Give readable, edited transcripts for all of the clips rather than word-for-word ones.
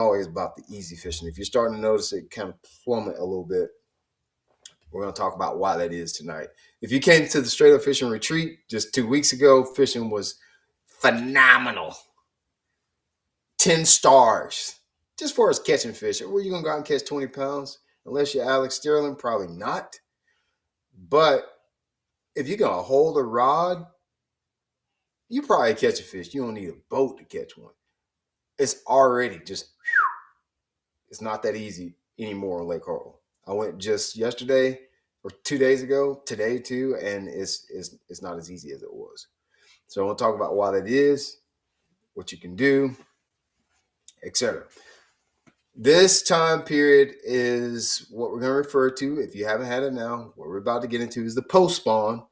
always about the easy fishing. If you're starting to notice it kind of plummet a little bit, we're going to talk about why that is tonight. If you came to the Straight Up Fishing Retreat just 2 weeks ago, fishing was phenomenal. 10 stars. Just for us catching fish. Were you going to go out and catch 20 pounds? Unless you're Alex Sterling, probably not. But if you're going to hold a rod, you probably catch a fish. You don't need a boat to catch one. It's already just, it's not that easy anymore on Lake Hartwell. I went just yesterday or 2 days ago, today too, and it's not as easy as it was. So I want to talk about why that is, what you can do, etc. This time period is what we're going to refer to, if you haven't had it now, what we're about to get into is the post spawn.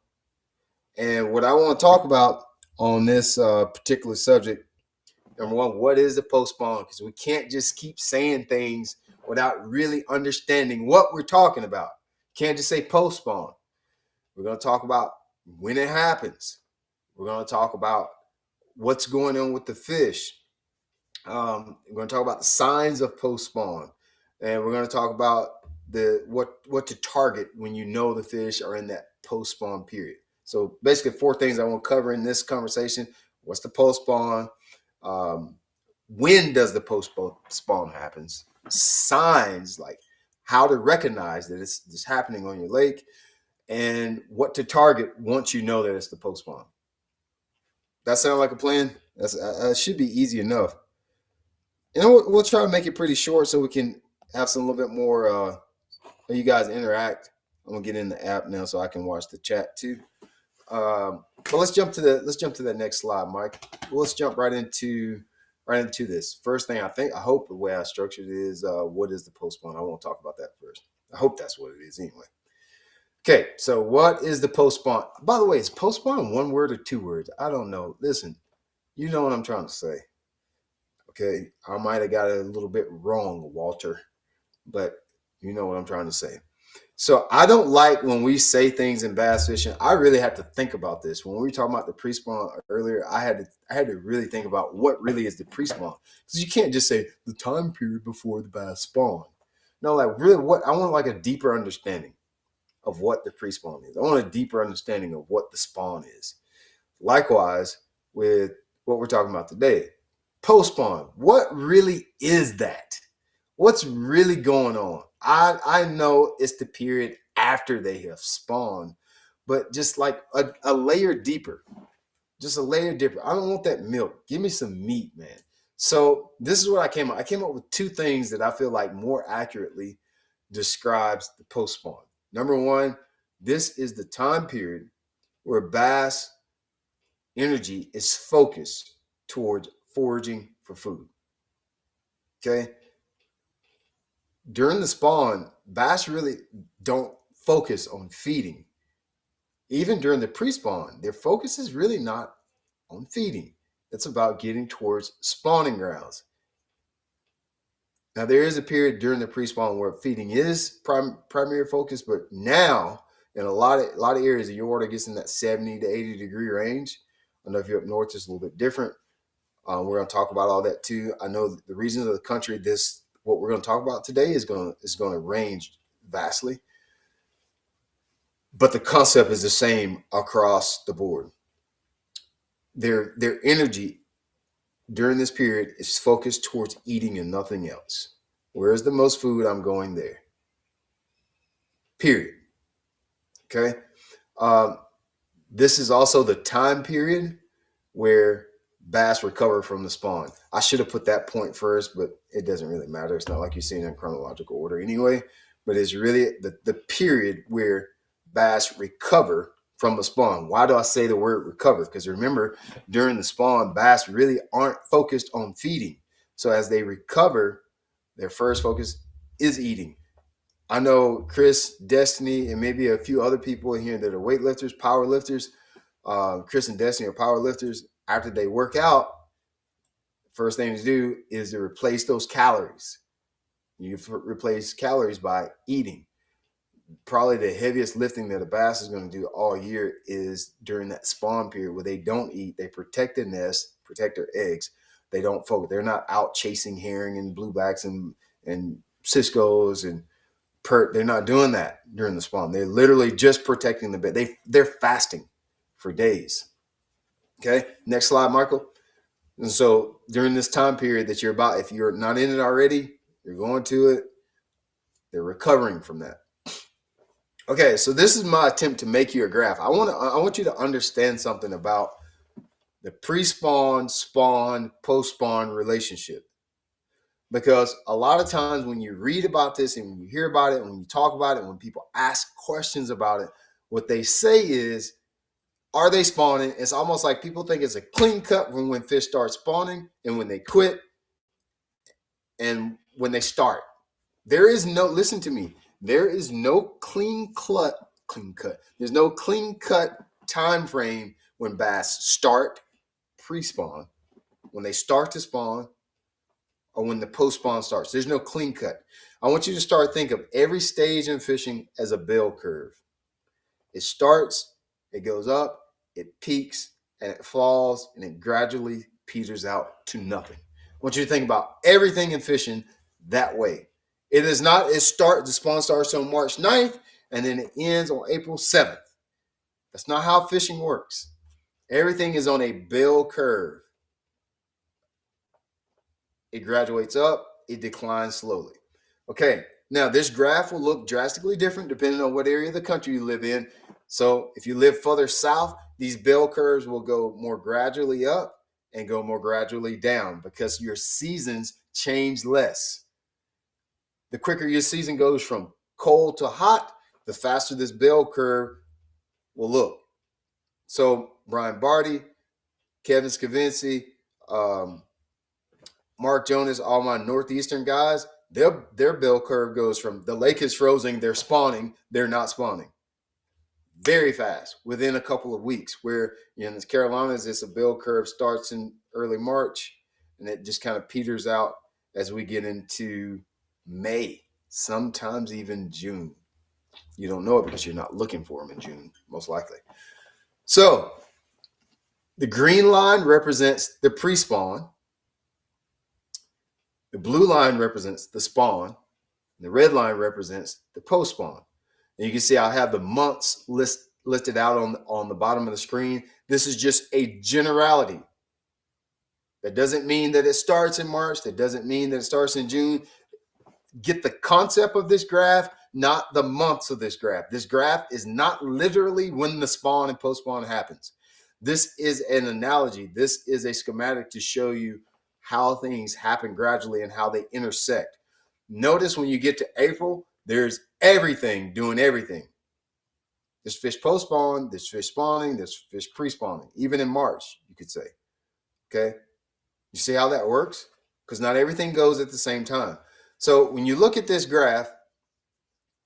And what I want to talk about on this particular subject, number one, what is the post spawn? Because we can't just keep saying things without really understanding what we're talking about. Can't just say post spawn. We're going to talk about when it happens. We're going to talk about what's going on with the fish. We're going to talk about the signs of post spawn, and we're going to talk about what to target when you know the fish are in that post spawn period. So basically, 4 things I want to cover in this conversation: what's the post spawn? When does the post spawn happens? Signs, like how to recognize that it's happening on your lake, and what to target once you know that it's the post spawn. That sound like a plan? That should be easy enough. And we'll try to make it pretty short so we can have some little bit more you guys interact. I'm gonna get in the app now so I can watch the chat too. But let's jump to that next slide, Mike. Well, let's jump right into this. First thing, I hope the way I structured it is what is the post spawn? I won't talk about that first. I hope that's what it is anyway. Okay, so what is the post spawn? By the way, is post spawn 1 word or 2 words? I don't know. Listen, you know what I'm trying to say. Okay, I might have got it a little bit wrong, Walter, but you know what I'm trying to say. So I don't like when we say things in bass fishing. I really have to think about this. When we were talking about the pre-spawn earlier, I had to really think about what really is the pre-spawn, because you can't just say the time period before the bass spawn. No, like really, what I want like a deeper understanding of what the pre-spawn is. I want a deeper understanding of what the spawn is. Likewise, with what we're talking about today, post spawn. What really is that? What's really going on? I know it's the period after they have spawned, but just like a layer deeper, just a layer deeper. I don't want that milk. Give me some meat, man. So this is what I came up. I came up with 2 things that I feel like more accurately describes the post spawn. Number one, this is the time period where bass energy is focused towards foraging for food. Okay. During the spawn, bass really don't focus on feeding. Even during the pre-spawn, their focus is really not on feeding. It's about getting towards spawning grounds. Now, there is a period during the pre-spawn where feeding is primary focus, but now in a lot of areas, your water gets in that 70 to 80 degree range. I know if you're up north, it's a little bit different. We're going to talk about all that too. I know the regions of the country, what we're going to talk about today is going to range vastly, but the concept is the same across the board. Their energy during this period is focused towards eating and nothing else. Where's the most food? I'm going there. Period. Okay. This is also the time period where bass recover from the spawn. I should have put that point first, but it doesn't really matter. It's not like you're seeing it in chronological order anyway, but it's really the period where bass recover from the spawn. Why do I say the word recover? Because remember, during the spawn, bass really aren't focused on feeding. So as they recover, their first focus is eating. I know Chris, Destiny, and maybe a few other people in here that are weightlifters, power lifters. Chris and Destiny are power lifters. After they work out, first thing to do is to replace those calories. You replace calories by eating. Probably the heaviest lifting that a bass is going to do all year is during that spawn period where they don't eat. They protect the nest, protect their eggs. They don't focus. They're not out chasing herring and bluebacks and ciscos and perch. They're not doing that during the spawn. They're literally just protecting the bait. They're fasting for days. Okay, next slide, Michael. And so during this time period that you're about, if you're not in it already, you're going to it. They're recovering from that. Okay, so this is my attempt to make you a graph. I want you to understand something about the pre-spawn, spawn, post-spawn relationship. Because a lot of times when you read about this and when you hear about it, and when you talk about it, when people ask questions about it, what they say is, are they spawning? It's almost like people think it's a clean cut when fish start spawning and when they quit and when they start. There is no, listen to me, there is no clean cut. There's no clean cut time frame when bass start pre-spawn, when they start to spawn, or when the post-spawn starts. There's no clean cut. I want you to start thinking of every stage in fishing as a bell curve. It starts, it goes up, it peaks, and it falls, and it gradually peters out to nothing. I want you to think about everything in fishing that way. It is not, the spawn starts on March 9th, and then it ends on April 7th. That's not how fishing works. Everything is on a bell curve. It graduates up, it declines slowly. Okay, now this graph will look drastically different depending on what area of the country you live in. So if you live further south, these bell curves will go more gradually up and go more gradually down because your seasons change less. The quicker your season goes from cold to hot, the faster this bell curve will look. So Brian Barty, Kevin Scavinci, Mark Jonas, all my Northeastern guys, their bell curve goes from the lake is frozen, they're spawning, they're not spawning. Very fast, within a couple of weeks. Where in the Carolinas, it's a bell curve starts in early March, and it just kind of peters out as we get into May, sometimes even June. You don't know it because you're not looking for them in June, most likely. So the green line represents the pre-spawn. The blue line represents the spawn. The red line represents the post-spawn. And you can see I have the months listed out on the bottom of the screen. This is just a generality. That doesn't mean that it starts in March. That doesn't mean that it starts in June. Get the concept of this graph, not the months of this graph. This graph is not literally when the spawn and post-spawn happens. This is an analogy. This is a schematic to show you how things happen gradually and how they intersect. Notice when you get to April, there's everything doing everything. There's fish post-spawn, there's fish spawning, there's fish pre-spawning. Even in March, you could say. Okay? You see how that works? Because not everything goes at the same time. So when you look at this graph,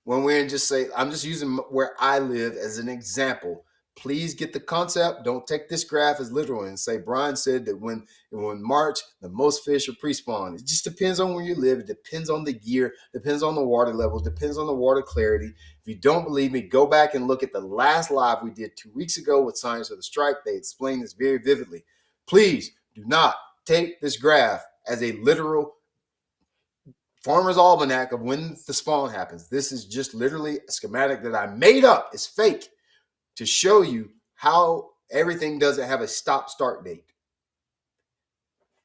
when we're in just say, I'm just using where I live as an example. Please get the concept. Don't take this graph as literal and say Brian said that when March, the most fish are pre-spawn. It just depends on where you live. It depends on the gear, depends on the water levels, depends on the water clarity. If you don't believe me, go back and look at the last live we did 2 weeks ago with Science of the Strike. They explained this very vividly. Please do not take this graph as a literal farmer's almanac of when the spawn happens. This is just literally a schematic that I made up. It's fake, to show you how everything doesn't have a stop-start date.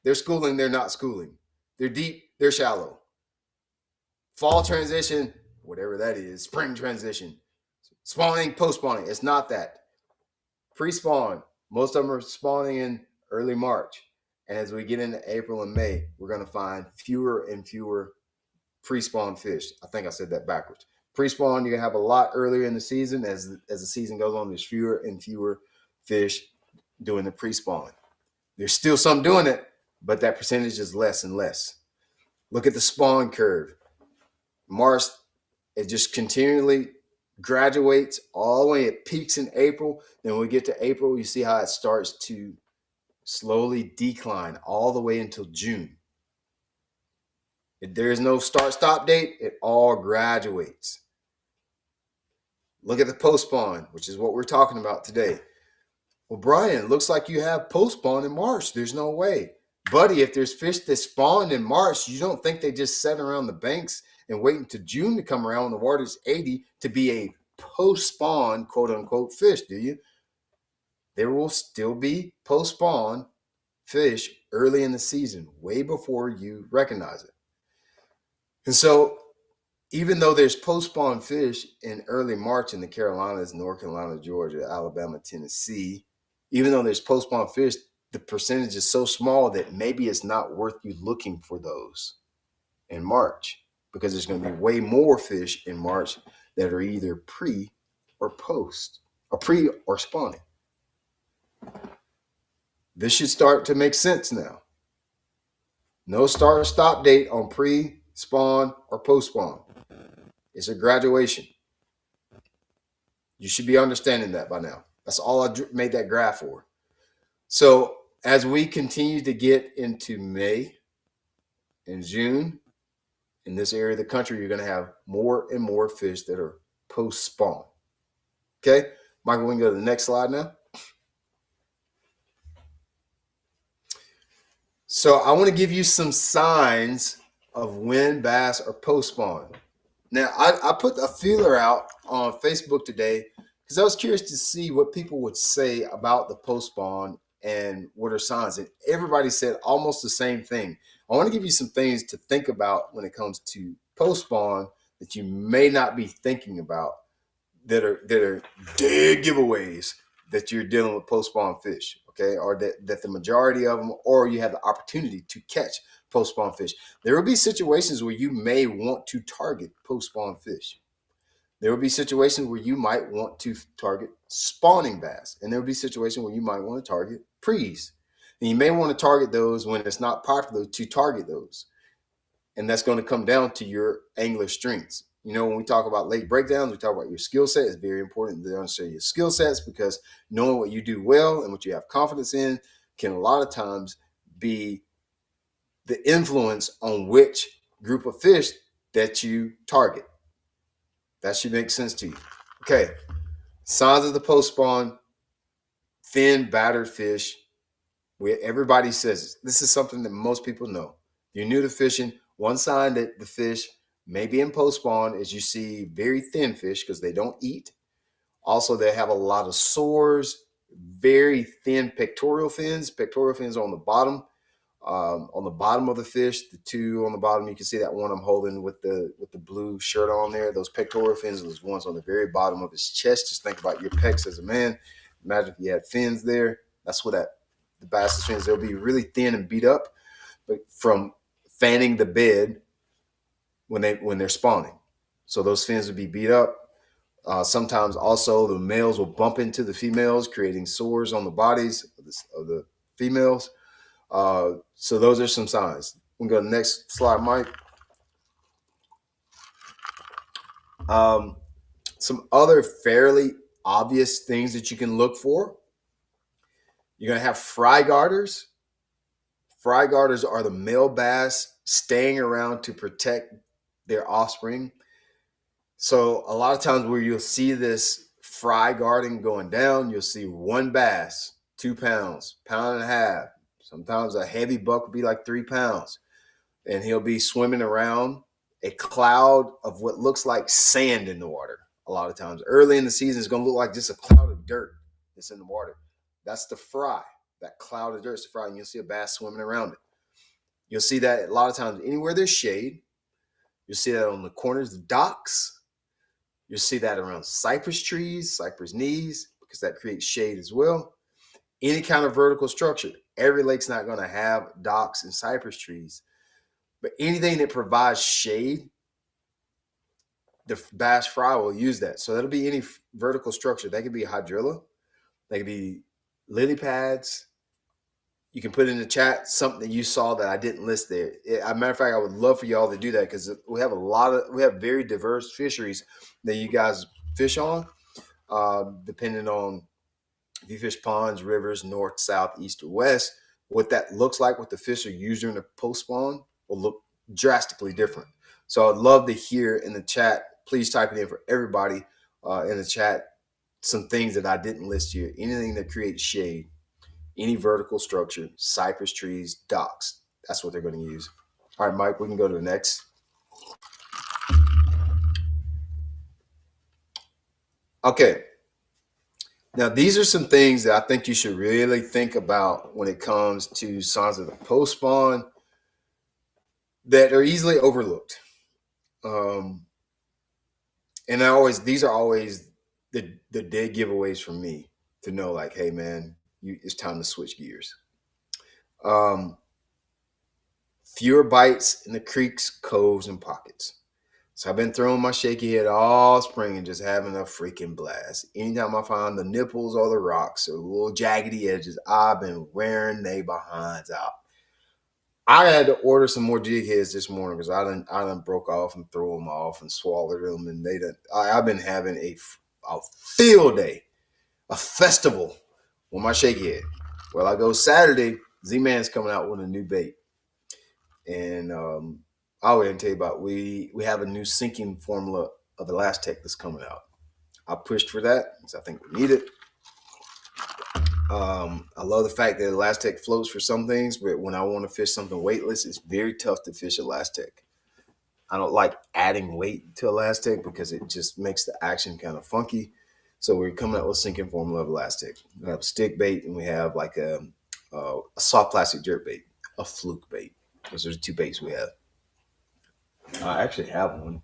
They're schooling, they're not schooling. They're deep, they're shallow. Fall transition, whatever that is, spring transition. Spawning, post-spawning, it's not that. Pre-spawn, most of them are spawning in early March. And as we get into April and May, we're going to find fewer and fewer pre-spawn fish. I think I said that backwards. Pre-spawn, you're going to have a lot earlier in the season. As the season goes on, there's fewer and fewer fish doing the pre-spawn. There's still some doing it, but that percentage is less and less. Look at the spawn curve. March, it just continually graduates all the way. It peaks in April. Then when we get to April, you see how it starts to slowly decline all the way until June. If there is no start-stop date, it all graduates. Look at the post-spawn, which is what we're talking about today. Well, Brian, looks like you have post-spawn in March. There's no way. Buddy, if there's fish that spawned in March, you don't think they just sat around the banks and wait until June to come around when the water's 80 to be a post-spawn, quote unquote, fish, do you? There will still be post-spawn fish early in the season, way before you recognize it. And so, even though there's post-spawn fish in early March in the Carolinas, North Carolina, Georgia, Alabama, Tennessee, even though there's post-spawn fish, the percentage is so small that maybe it's not worth you looking for those in March, because there's going to be way more fish in March that are either pre or post, or pre or spawning. This should start to make sense now. No start stop date on pre, spawn, or post spawn. It's a graduation. You should be understanding that by now. That's all I made that graph for. So as we continue to get into May and June, in this area of the country, you're going to have more and more fish that are post spawn. Okay, Michael, we can go to the next slide now. So I want to give you some signs of when bass are post spawn. Now, I put a feeler out on Facebook today because I was curious to see what people would say about the post spawn and what are signs. And everybody said almost the same thing. I want to give you some things to think about when it comes to post spawn that you may not be thinking about that are dead giveaways that you're dealing with post spawn fish, okay? Or that the majority of them, or you have the opportunity to catch post spawn fish. There will be situations where you may want to target post spawn fish. There will be situations where you might want to target spawning bass, and there will be situations where you might want to target pre's. And you may want to target those when it's not popular to target those. And that's going to come down to your angler strengths. You know, when we talk about lake breakdowns, we talk about your skill set. It's very important to understand your skill sets, because knowing what you do well and what you have confidence in can a lot of times be the influence on which group of fish that you target. That should make sense to you. Okay, signs of the post spawn: thin, battered fish. Everybody says this is something that most people know. If you're new to fishing, one sign that the fish may be in post spawn is you see very thin fish because they don't eat. Also, they have a lot of sores, very thin pectoral fins. Pectoral fins are on the bottom. On the bottom of the fish, the two on the bottom, you can see that one I'm holding with the blue shirt on there. Those pectoral fins are those ones on the very bottom of his chest. Just think about your pecs as a man. Imagine if you had fins there. That's what the bass's fins. They'll be really thin and beat up, but from fanning the bed when they're spawning. So those fins would be beat up. Sometimes also the males will bump into the females, creating sores on the bodies of the females. So those are some signs. We can go to the next slide, Mike. Some other fairly obvious things that you can look for. You're going to have fry garters. Fry garters are the male bass staying around to protect their offspring. So a lot of times where you'll see this fry guarding going down, you'll see one bass, 2 pounds, pound and a half. Sometimes a heavy buck will be like 3 pounds, and he'll be swimming around a cloud of what looks like sand in the water. A lot of times early in the season, it's going to look like just a cloud of dirt that's in the water. That's the fry. That cloud of dirt is the fry, and you'll see a bass swimming around it. You'll see that a lot of times anywhere there's shade. You'll see that on the corners of docks. You'll see that around cypress trees, cypress knees, because that creates shade as well. Any kind of vertical structure. Every lake's not going to have docks and cypress trees, but anything that provides shade, the bass fry will use that. So that'll be any vertical structure. That could be hydrilla. That could be lily pads. You can put in the chat something that you saw that I didn't list there. As a matter of fact, I would love for y'all to do that, because we have very diverse fisheries that you guys fish on, depending on if you fish ponds, rivers, north, south, east, or west. What that looks like, what the fish are used during the post spawn, will look drastically different. So I'd love to hear in the chat. Please type it in for everybody in the chat, some things that I didn't list here. Anything that creates shade, any vertical structure, cypress trees, docks. That's what they're going to use. All right, Mike, we can go to the next. Okay. Now, these are some things that I think you should really think about when it comes to signs of the post spawn that are easily overlooked. Um, and these are always the dead giveaways for me to know, like, hey, man, it's time to switch gears. Um, Fewer bites in the creeks, coves, and pockets. So I've been throwing my shaky head all spring and just having a freaking blast. Anytime I find the nipples or the rocks or the little jaggedy edges, I've been wearing they behinds out. I had to order some more jig heads this morning because I done broke off and threw them off and swallowed them, and I've been having a field day, a festival with my shaky head. Well, I go Saturday. Z-Man's coming out with a new bait, and I'll go ahead and tell you about we have a new sinking formula of ElaZtech that's coming out. I pushed for that because I think we need it. I love the fact that ElaZtech floats for some things, but when I want to fish something weightless, it's very tough to fish ElaZtech. I don't like adding weight to ElaZtech because it just makes the action kind of funky. So we're coming out with sinking formula of ElaZtech. We have stick bait and we have like a soft plastic jerk bait, a fluke bait. Those are the two baits we have. I actually have one.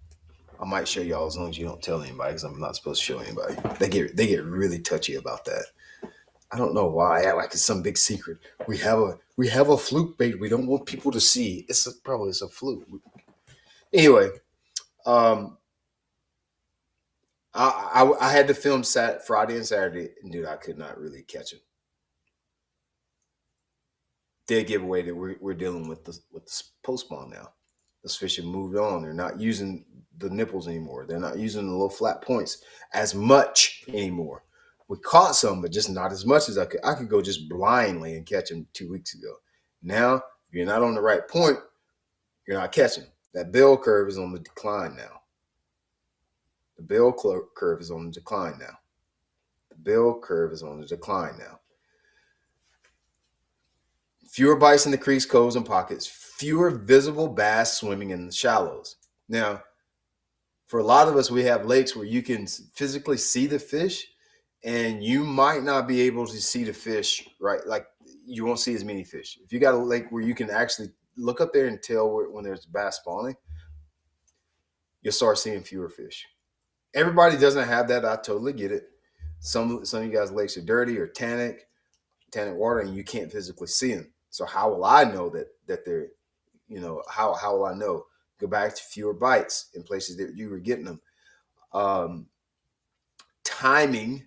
I might show y'all as long as you don't tell anybody because I'm not supposed to show anybody. They get really touchy about that. I don't know why. Like it's some big secret. We have a fluke bait. We don't want people to see. It's a fluke. Anyway, I had to film Friday and Saturday, and dude, I could not really catch it. Dead giveaway that we're dealing with the post spawn now. Those fish have moved on. They're not using the nipples anymore. They're not using the little flat points as much anymore. We caught some, but just not as much as I could. I could go just blindly and catch them 2 weeks ago. Now, if you're not on the right point, you're not catching. That bell curve is on the decline now. The bell curve is on the decline now. The bell curve is on the decline now. Fewer bites in the creeks, coves, and pockets. Fewer visible bass swimming in the shallows. Now, for a lot of us, we have lakes where you can physically see the fish, and you might not be able to see the fish, right? Like you won't see as many fish. If you got a lake where you can actually look up there and tell when there's bass spawning, you'll start seeing fewer fish. Everybody doesn't have that. I totally get it. Some of you guys' lakes are dirty or tannic water, and you can't physically see them. So how will I know that they're, how will I know? Go back to fewer bites in places that you were getting them. Timing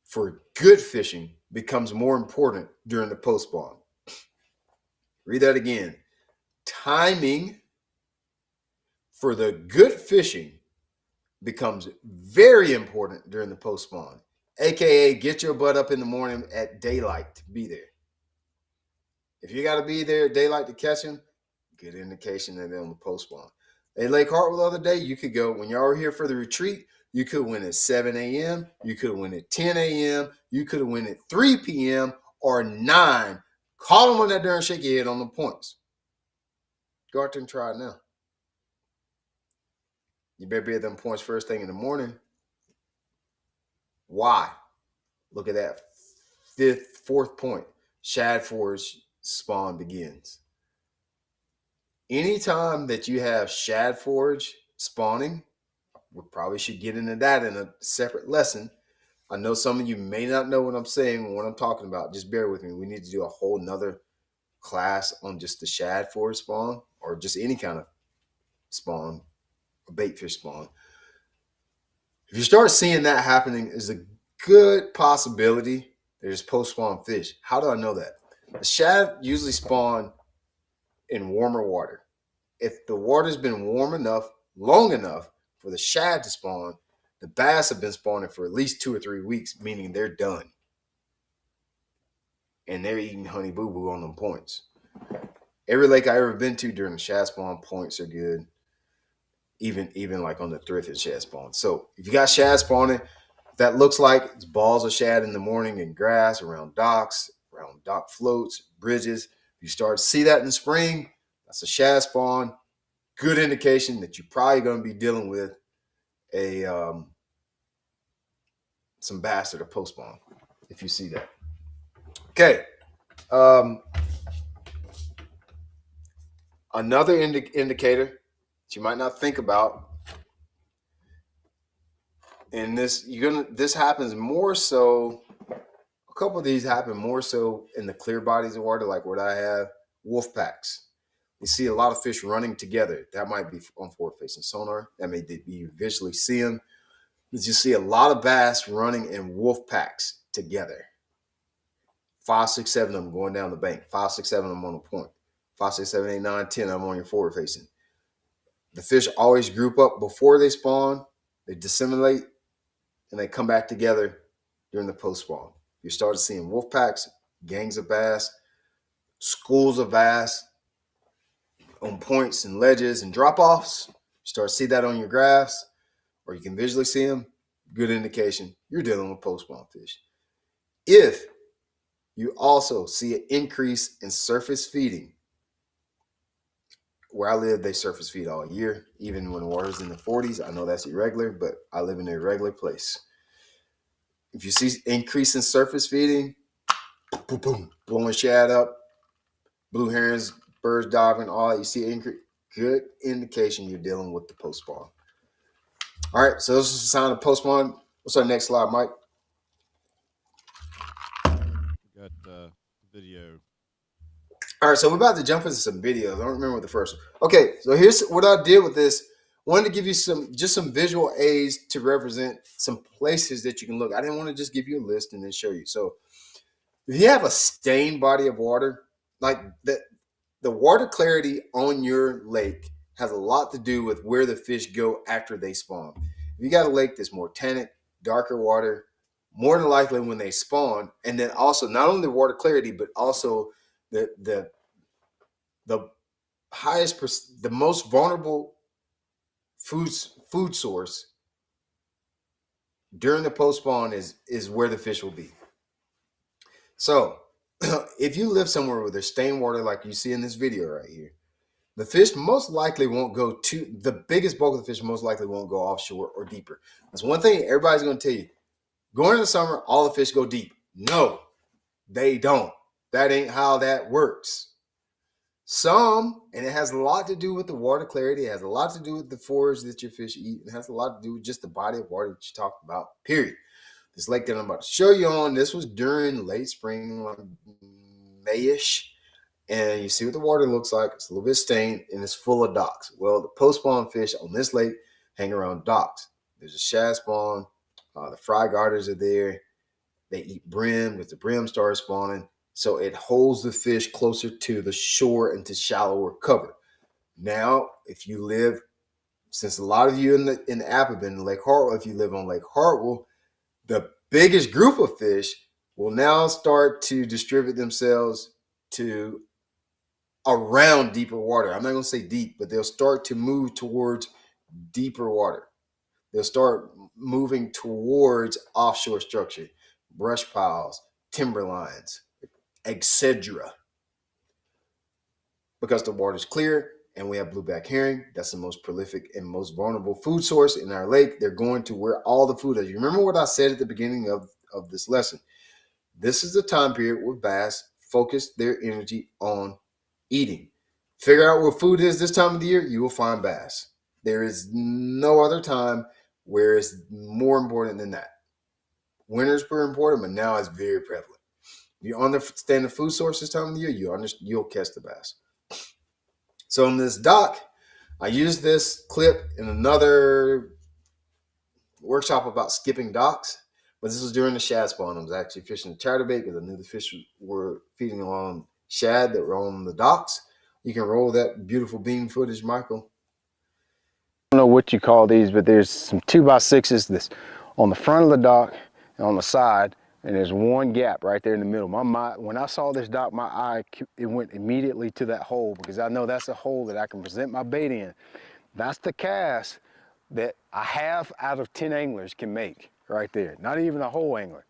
for good fishing becomes more important during the post spawn. Read that again. Timing for the good fishing becomes very important during the post spawn, aka get your butt up in the morning at daylight to be there. If you got to be there at daylight to catch them, good indication that they're on the post spawn. At Lake Hartwell the other day, you could go, when y'all were here for the retreat, you could win at 7 a.m., you could win at 10 a.m., you could win at 3 p.m. or 9. Call them on that darn shaky head on the points. Go out there and try it now. You better be at them points first thing in the morning. Why? Look at that fourth point. Shad Forge spawn begins. Anytime that you have Shad Forge spawning, we probably should get into that in a separate lesson. I know some of you may not know what I'm saying, what I'm talking about. Just bear with me. We need to do a whole nother class on just the Shad Forge spawn or just any kind of spawn, a bait fish spawn. If you start seeing that happening, is a good possibility there's post spawn fish. How do I know that? The shad usually spawn in warmer water. If the water's been warm enough, long enough for the shad to spawn, the bass have been spawning for at least 2 or 3 weeks, meaning they're done. And they're eating honey boo boo on them points. Every lake I ever been to during the shad spawn, points are good. Even like on the thrifted shad spawn. So if you got shad spawning, that looks like it's balls of shad in the morning in grass, around docks, around dock floats, bridges. If you start to see that in the spring, that's a shad spawn. Good indication that you're probably going to be dealing with a some bass that are post spawn. If you see that, okay. Another indicator that you might not think about, and this happens more so. A couple of these happen more so in the clear bodies of water, like what I have, wolf packs. You see a lot of fish running together. That might be on forward-facing sonar. That may be you visually see them. But you see a lot of bass running in wolf packs together. 5, 6, 7 of them going down the bank. 5, 6, 7 of them on the point. 5, 6, 7, 8, 9, 10 of them on your forward-facing. The fish always group up before they spawn. They disseminate, and they come back together during the post-spawn. You start seeing wolf packs, gangs of bass, schools of bass on points and ledges and drop-offs. You start to see that on your graphs, or you can visually see them. Good indication you're dealing with post-spawn fish. If you also see an increase in surface feeding, where I live, they surface feed all year, even when the water's in the 40s. I know that's irregular, but I live in an irregular place. If you see increase in surface feeding, boom, boom, blowing shad up, blue herons, birds diving, all that, you see increase, good indication you're dealing with the post spawn. All right, so this is a sign of post spawn. What's our next slide, Mike? We got video. All right, so we're about to jump into some videos. I don't remember what the first one. Okay, so here's what I did with this. Wanted to give you some visual aids to represent some places that you can look. I didn't want to just give you a list and then show you. So if you have a stained body of water, like the water clarity on your lake has a lot to do with where the fish go after they spawn. If you got a lake that's more tannic, darker water, more than likely when they spawn, and then also not only the water clarity, but also the highest, the most vulnerable food source during the post spawn is where the fish will be. So if you live somewhere where there's stained water like you see in this video right here, the fish most likely won't go to the biggest bulk of the fish most likely won't go offshore or deeper. That's one thing everybody's going to tell you. Going in the summer, all the fish go deep. No, they don't. That ain't how that works. Some, and it has a lot to do with the water clarity. It has a lot to do with the forage that your fish eat. It has a lot to do with just the body of water that you talked about, period. This lake that I'm about to show you on, this was during late spring, like May-ish. And you see what the water looks like. It's a little bit stained, and it's full of docks. Well, the post-spawn fish on this lake hang around docks. There's a shad spawn. The fry garters are there. They eat brim because the brim starts spawning. So it holds the fish closer to the shore and to shallower cover. Now, if you live, since a lot of you in the app have been in Lake Hartwell, if you live on Lake Hartwell, the biggest group of fish will now start to distribute themselves to around deeper water. I'm not going to say deep, but they'll start to move towards deeper water. They'll start moving towards offshore structure, brush piles, timberlines, etc. Because the water's clear and we have blueback herring, that's the most prolific and most vulnerable food source in our lake. They're going to where all the food is. You remember what I said at the beginning of this lesson? This is the time period where bass focus their energy on eating. Figure out what food is this time of the year, you will find bass. There is no other time where it's more important than that. Winter's pretty important, but now it's very prevalent. If you understand the food source this time of the year, you'll catch the bass. So in this dock, I used this clip in another workshop about skipping docks, but this was during the shad spawn. I was actually fishing the chatterbait because I knew the fish were feeding on shad that were on the docks. You can roll that beautiful beam footage, Michael. I don't know what you call these, but there's some 2x6s that's on the front of the dock and on the side, and there's one gap right there in the middle. When I saw this dock, my eye, it went immediately to that hole because I know that's a hole that I can present my bait in. That's the cast that a half out of 10 anglers can make right there. Not even a whole angler.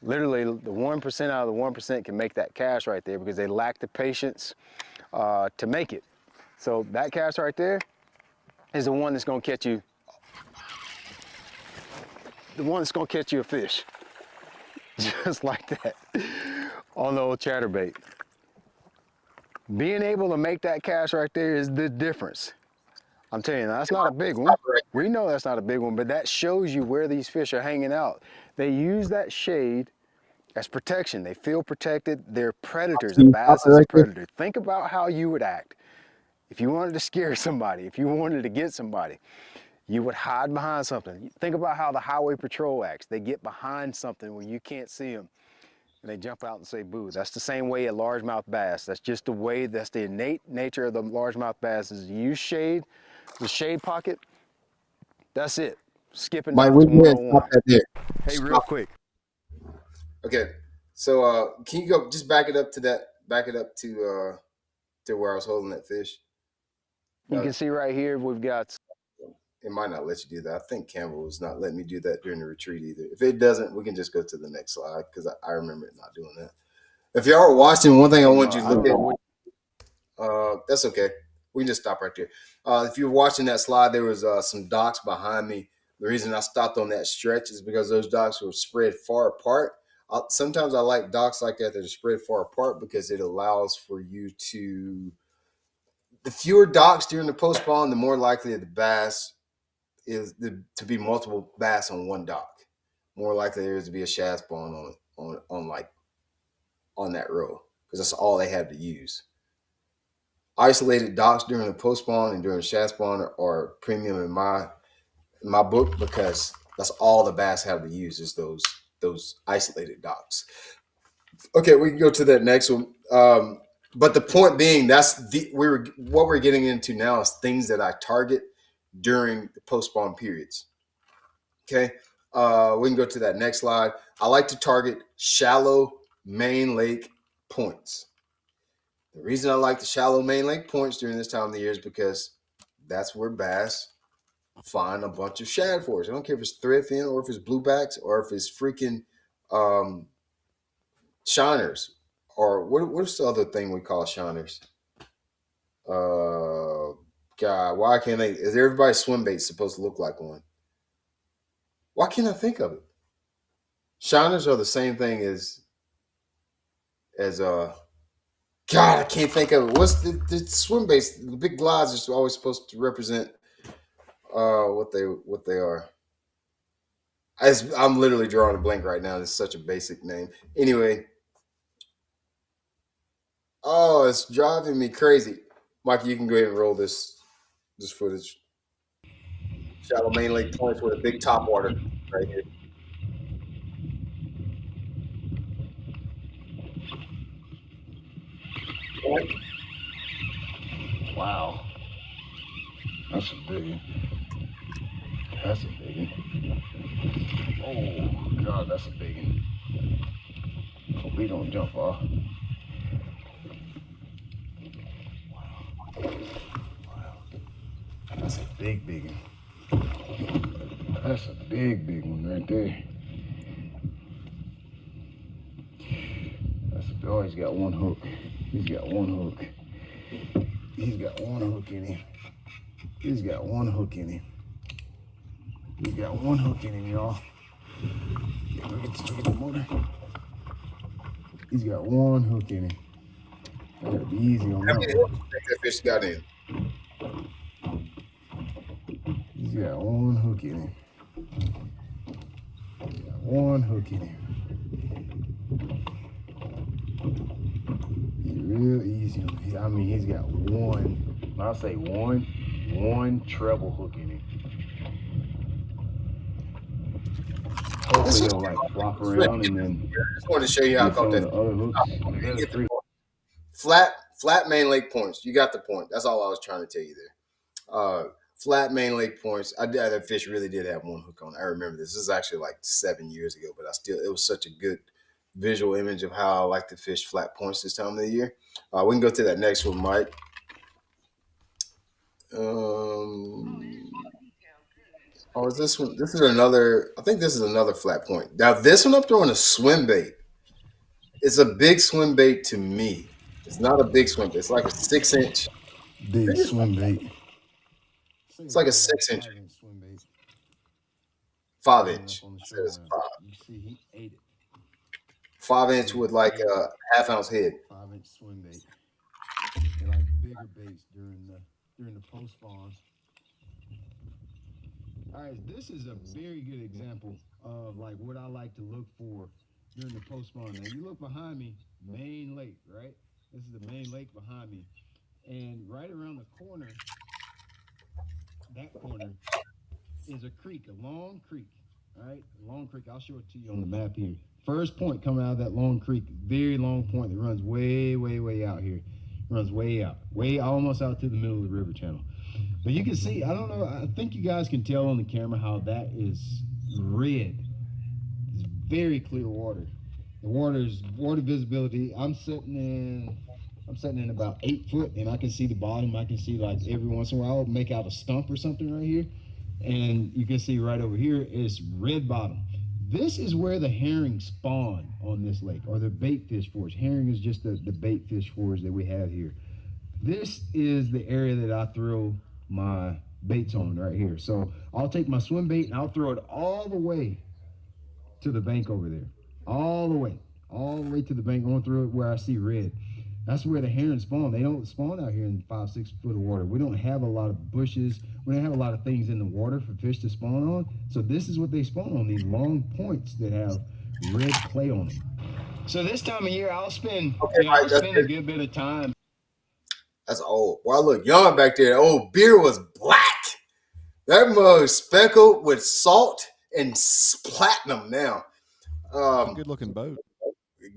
Literally, the 1% out of the 1% can make that cast right there because they lack the patience to make it. So that cast right there is the one that's gonna catch you, a fish. Just like that on the old chatterbait. Being able to make that cast right there is the difference. I'm telling you, that's not a big one. We know that's not a big one, but that shows you where these fish are hanging out. They use that shade as protection. They feel protected. They're predators. A bass is a predator. Think about how you would act if you wanted to scare somebody, if you wanted to get somebody. You would hide behind something. Think about how the highway patrol acts. They get behind something where you can't see them, and they jump out and say boo. That's the same way a largemouth bass. That's just the way, that's the innate nature of the largemouth bass, is use shade, the shade pocket. That's it. Skipping Mike, docks we can stop 101. that there. Hey, real quick. Okay, so can you go just back it up to that? Back it up to where I was holding that fish. You can see right here we've got. It might not let you do that. I think Campbell was not letting me do that during the retreat either. If it doesn't, we can just go to the next slide because I remember it not doing that. If y'all are watching, one thing I want you to look at. That's okay. We can just stop right there. If you're watching that slide, there was some docks behind me. The reason I stopped on that stretch is because those docks were spread far apart. Sometimes I like docks like that are spread far apart because it allows for you to. The fewer docks during the post spawn, the more likely the bass is to be multiple bass on one dock. More likely there is to be a shad spawn on that row because that's all they have to use. Isolated docks during the post spawn and during shad spawn are premium in my book because that's all the bass have to use is those isolated docks. Okay, we can go to that next one. But the point being, what we're getting into now is things that I target during the post spawn periods. Okay, we can go to that next slide. I like to target shallow main lake points. The reason I like the shallow main lake points during this time of the year is because that's where bass find a bunch of shad for us. I don't care if it's threadfin or if it's bluebacks or if it's freaking shiners or what's the other thing we call shiners? God, why can't they? Is everybody's swim bait supposed to look like one? Why can't I think of it? Shiners are the same thing as God, I can't think of it. What's the swim baits? The big glides are always supposed to represent what they are. I'm literally drawing a blank right now. It's such a basic name. Anyway, oh, it's driving me crazy. Mike, you can go ahead and roll this footage. Shallow main lake points with a big top water right here. Wow. That's a big one. That's a big one. Oh, God, that's a big one. Hope he don't jump off. Wow. That's a big one. That's a big one right there. Oh, he's got one hook. He's got one hook. He's got one hook in him. He's got one hook in him. He's got one hook in him, y'all. Look at the motor. He's got one hook in him. I gotta be easy on that. That fish got in. He's got one hook in him. He's got one hook in him. He's real easy. I mean, he's got one. When I say one treble hook in him. Hopefully he'll like flop around and then. I just wanted to show you how I caught that. Other hooks. Flat main lake points. You got the point. That's all I was trying to tell you there. Flat main lake points. That fish really did have one hook on it. I remember this. This is actually like 7 years ago, but it was such a good visual image of how I like to fish flat points this time of the year. We can go to that next one, Mike. Oh, is this one? This is another. I think this is another flat point. Now this one I'm throwing a swim bait. It's a big swim bait to me. It's not a big swim bait. It's like a 6 inch. Big swim bait. It's like a 6 inch, 5-inch swim bait. 5 inch. On the I said it's shoreline. five. You see, he ate it. 5 inch with like a half-ounce head. 5-inch swim bait. They like bigger baits during the post spawn. All right, this is a very good example of like what I like to look for during the post spawn. Now you look behind me, main lake, right? This is the main lake behind me, and right around the corner, that corner is a creek, a long creek. All right, a long creek. I'll show it to you on the map here. First point coming out of that long creek, very long point that runs way, way, way out here. Runs way out, way almost out to the middle of the river channel. But you can see, I don't know, I think you guys can tell on the camera how that is red. It's very clear water. The water visibility. I'm sitting in about 8 foot, and I can see the bottom. I can see like every once in a while I'll make out a stump or something right here. And you can see right over here is red bottom. This is where the herring spawn on this lake, or the bait fish forage. Herring is just the bait fish forage that we have here. This is the area that I throw my baits on right here. So I'll take my swim bait and I'll throw it all the way to the bank over there. All the way to the bank, going through it where I see red. That's where the herring spawn. They don't spawn out here in 5-6 foot of water. We don't have a lot of bushes. We don't have a lot of things in the water for fish to spawn on. So this is what they spawn on, these long points that have red clay on them. So this time of year, I'll spend, I'll spend a good bit of time. That's old. Well, look, young back there. The old beer was black. That mug speckled with salt and platinum now. Good looking boat.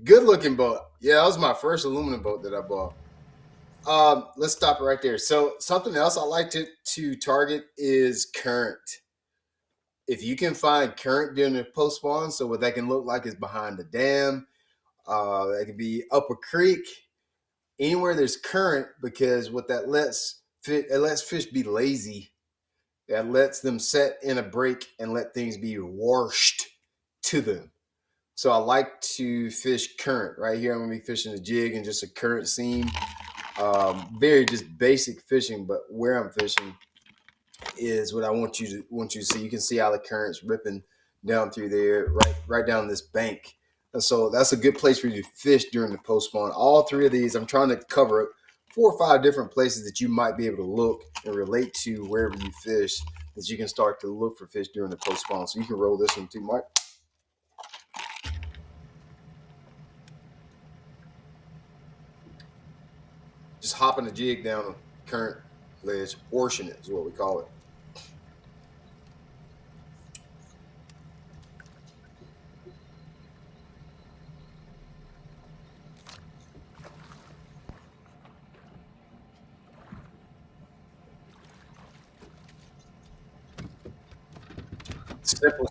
Good looking boat. Yeah, that was my first aluminum boat that I bought. Let's stop it right there. So something else I like to target is current. If you can find current during the post spawn, so what that can look like is behind the dam. That could be up a creek, anywhere there's current, because what that lets fish be lazy. That lets them set in a break and let things be washed to them. So I like to fish current. Right here, I'm gonna be fishing a jig and just a current seam. Very just basic fishing, but where I'm fishing is what I want you to see. You can see how the current's ripping down through there, right down this bank. And so that's a good place for you to fish during the post spawn. All three of these, I'm trying to cover 4 or 5 different places that you might be able to look and relate to wherever you fish, that you can start to look for fish during the post spawn. So you can roll this one too, Mike. Just hopping the jig down a current ledge, washing it is what we call it.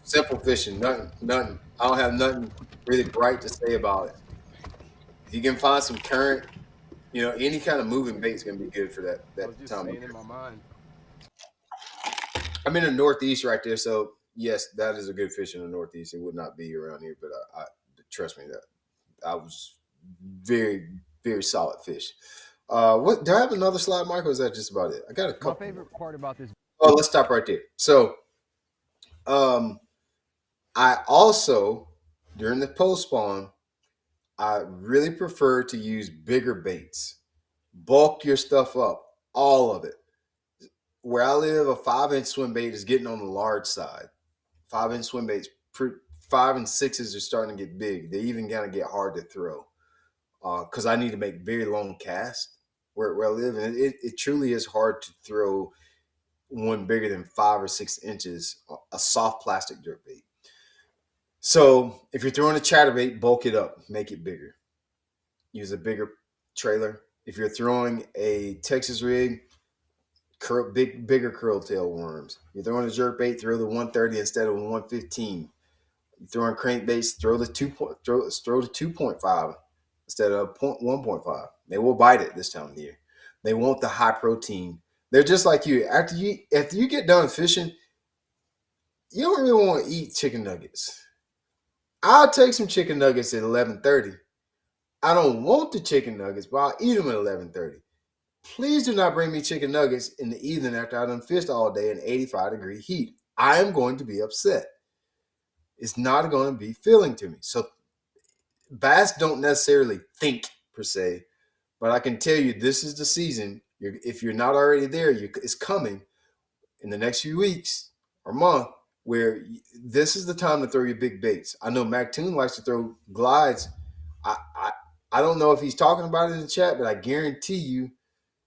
Simple fishing. Nothing. I don't have nothing really bright to say about it. If you can find some current, any kind of moving bait is going to be good for that time of year. In my mind. I'm in the Northeast right there, so yes, that is a good fish in the Northeast. It would not be around here, but I trust me, that I was very, very solid fish. What do I have another slide, Michael? Or is that just about it? I got a couple. My favorite part about this. Oh, let's stop right there. So, I also, during the post spawn, I really prefer to use bigger baits. Bulk your stuff up, all of it. Where I live, a 5-inch swim bait is getting on the large side. 5-inch swim baits, 5 and 6s are starting to get big. They even kind of get hard to throw because I need to make very long casts where I live, and it truly is hard to throw one bigger than 5 or 6 inches, a soft plastic jerk bait. So if you're throwing a chatterbait, bulk it up, make it bigger. Use a bigger trailer. If you're throwing a Texas rig, bigger curl tail worms. You're throwing a jerk bait, throw the 130 instead of 115. You're throwing crankbaits, throw the 2.5 instead of 1.5. They will bite it this time of the year. They want the high protein. They're just like you. After you get done fishing, you don't really want to eat chicken nuggets. I'll take some chicken nuggets at 11:30. I don't want the chicken nuggets, but I'll eat them at 11:30. Please do not bring me chicken nuggets in the evening after I done fished all day in 85-degree heat. I am going to be upset. It's not going to be filling to me. So bass don't necessarily think per se, but I can tell you this is the season. If you're not already there, it's coming in the next few weeks or month where this is the time to throw your big baits. I know Mac Toon likes to throw glides. I don't know if he's talking about it in the chat, but I guarantee you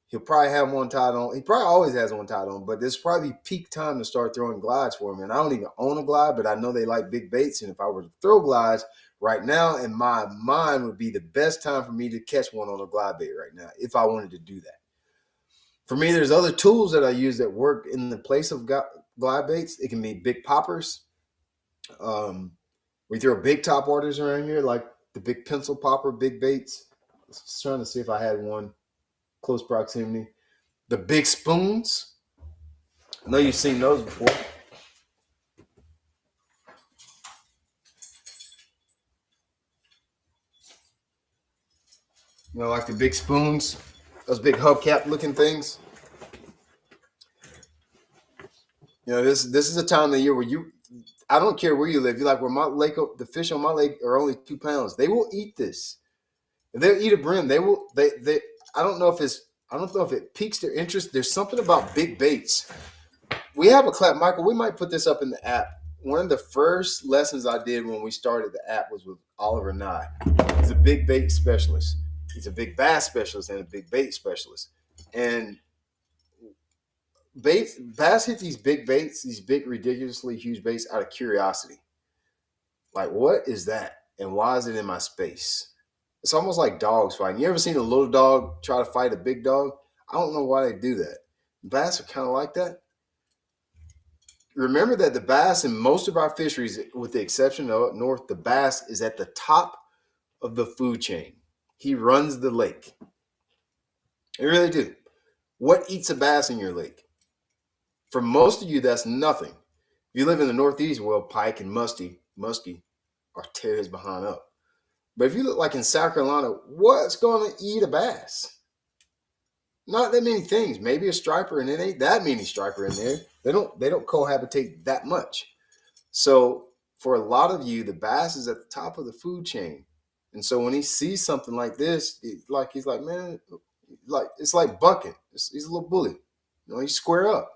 he'll probably have one tied on. He probably always has one tied on, but this is probably peak time to start throwing glides for him. And I don't even own a glide, but I know they like big baits. And if I were to throw glides right now, in my mind would be the best time for me to catch one on a glide bait right now if I wanted to do that. For me, there's other tools that I use that work in the place of glide baits. It can be big poppers. We throw big top waters around here, like the big pencil popper, big baits. I was trying to see if I had one close proximity. The big spoons. I know you've seen those before. You know, like the big spoons, those big hubcap looking things. You know, this is a time of the year where I don't care where you live. You're like, where my lake, the fish on my lake are only 2 pounds. They will eat this. If they'll eat a brim, they will. I don't know if it piques their interest. There's something about big baits. We have a clap, Michael. We might put this up in the app. One of the first lessons I did when we started the app was with Oliver Nye. He's a big bait specialist. He's a big bass specialist and a big bait specialist. And bass hit these big baits, these big, ridiculously huge baits out of curiosity. Like, what is that? And why is it in my space? It's almost like dogs fighting. You ever seen a little dog try to fight a big dog? I don't know why they do that. Bass are kind of like that. Remember that the bass in most of our fisheries, with the exception of up north, the bass is at the top of the food chain. He runs the lake. They really do. What eats a bass in your lake? For most of you, that's nothing. If you live in the Northeast, well, pike and muskie are tear his behind up. But if you look like in South Carolina, what's going to eat a bass? Not that many things. Maybe a striper, and it ain't that many striper in there. They don't cohabitate that much. So for a lot of you, the bass is at the top of the food chain. And so when he sees something like this, he's like, man, like it's like bucking. He's a little bully. You know, he's square up.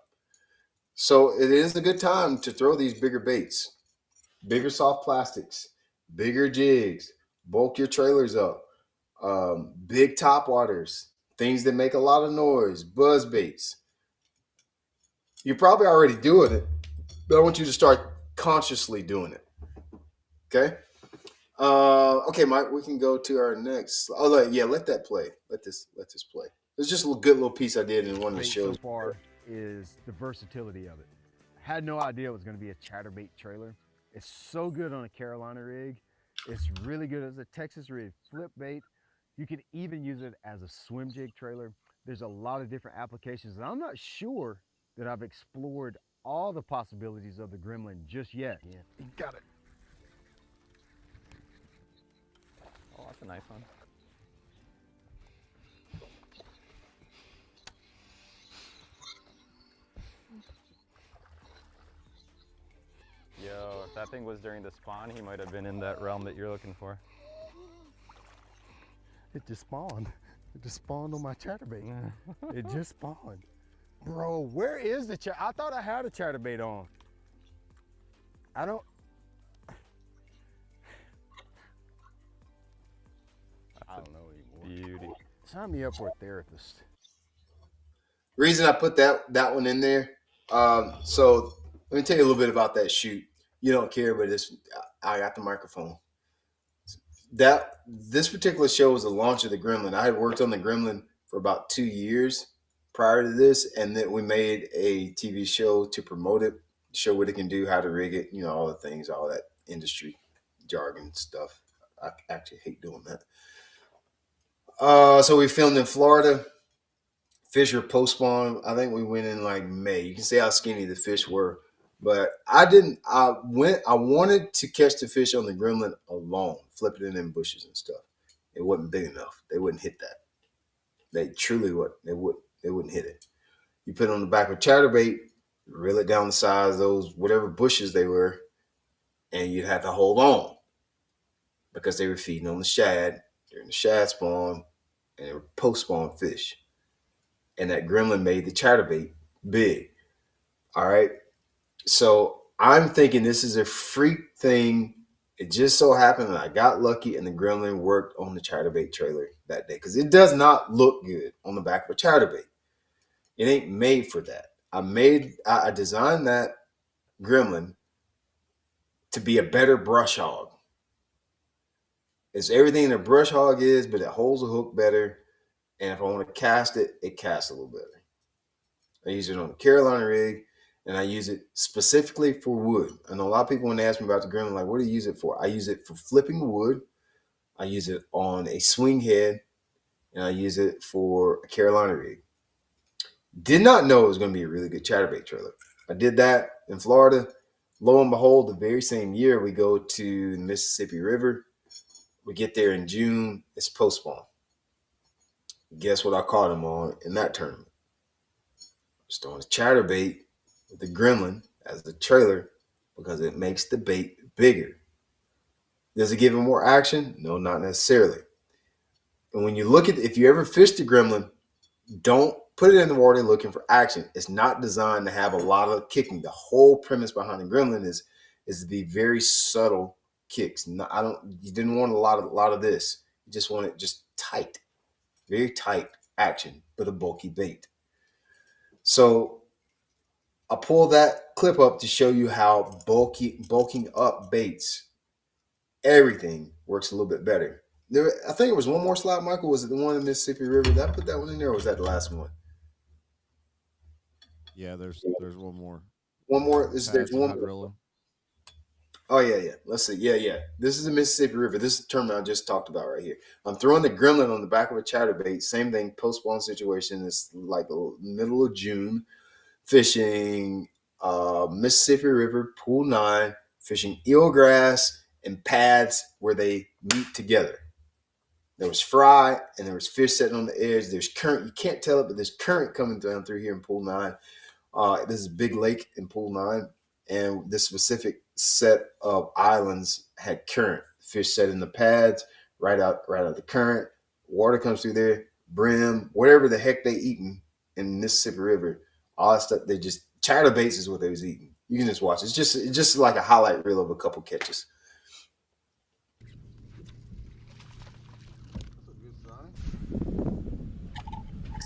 So it is a good time to throw these bigger baits, bigger soft plastics, bigger jigs, bulk your trailers up, big top waters, things that make a lot of noise, buzz baits. You're probably already doing it, but I want you to start consciously doing it. Okay? Okay, Mike, we can go to our next. Oh, let that play. Let this play. It's just a good little piece I did in one of the shows. So far is the versatility of it. I had no idea it was going to be a chatterbait trailer. It's so good on a Carolina rig. It's really good as a Texas rig flip bait. You can even use it as a swim jig trailer. There's a lot of different applications, and I'm not sure that I've explored all the possibilities of the Gremlin just yet. Yeah, you got it. Oh, that's a nice one. Yo, if that thing was during the spawn, he might have been in that realm that you're looking for. It just spawned. It just spawned on my chatterbait. It just spawned. Bro, where is the chat? I thought I had a chatterbait on. I don't. I don't know anymore. Beauty. Sign me up for a therapist. Reason I put that one in there. So let me tell you a little bit about that shoot. You don't care, but I got the microphone. This particular show was the launch of the Gremlin. I had worked on the Gremlin for about 2 years prior to this, and then we made a TV show to promote it, show what it can do, how to rig it, you know, all the things, all that industry jargon stuff. I actually hate doing that. So we filmed in Florida. Fish were post-spawn. I think we went in like May. You can see how skinny the fish were. But I didn't. I wanted to catch the fish on the gremlin alone, flipping it in bushes and stuff. It wasn't big enough. They wouldn't hit that. They truly would. They wouldn't hit it. You put it on the back of a chatterbait, reel it down the sides of those whatever bushes they were, and you'd have to hold on because they were feeding on the shad during the shad spawn and they were post spawn fish. And that gremlin made the chatterbait big. All right. So I'm thinking this is a freak thing. It just so happened that I got lucky and the gremlin worked on the chatterbait trailer that day because it does not look good on the back of a chatterbait. It ain't made for that. I designed that gremlin to be a better brush hog. It's everything a brush hog is, but it holds a hook better. And if I want to cast it, it casts a little better. I use it on the Carolina rig, and I use it specifically for wood. I know a lot of people when they ask me about the gremlin, like, what do you use it for? I use it for flipping wood. I use it on a swing head, and I use it for a Carolina rig. Did not know it was going to be a really good chatterbait trailer. I did that in Florida. Lo and behold, the very same year we go to the Mississippi River. We get there in June. It's post spawn. Guess what I caught him on in that tournament? Just on a chatterbait with the gremlin as the trailer because it makes the bait bigger. Does it give him more action? No, not necessarily. And when you look at, if you ever fish the gremlin, don't put it in the water looking for action. It's not designed to have a lot of kicking. The whole premise behind the gremlin is to be very subtle kicks. You didn't want a lot of this. You just want it just tight, very tight action, but a bulky bait. So I pull that clip up to show you how bulking up baits, everything works a little bit better. I think it was one more slot, Michael. Was it the one in the Mississippi River? Did I put that one in there, or was that the last one? Yeah, there's one more. One more. There's one more. Hydrilla. Oh yeah. Let's see. Yeah. This is the Mississippi River. This is the tournament I just talked about right here. I'm throwing the gremlin on the back of a chatterbait. Same thing. Post spawn situation. It's like the middle of June. Fishing Mississippi River, Pool 9, fishing eelgrass and pads where they meet together. There was fry and there was fish sitting on the edge. There's current. You can't tell it, but there's current coming down through here in Pool 9. This is a big lake in Pool 9. And this specific set of islands had current. Fish set in the pads, right out the current. Water comes through there, brim, whatever the heck they eating in Mississippi River. All that stuff, they just chatterbaits is what they was eating. You can just watch. It's just like a highlight reel of a couple catches.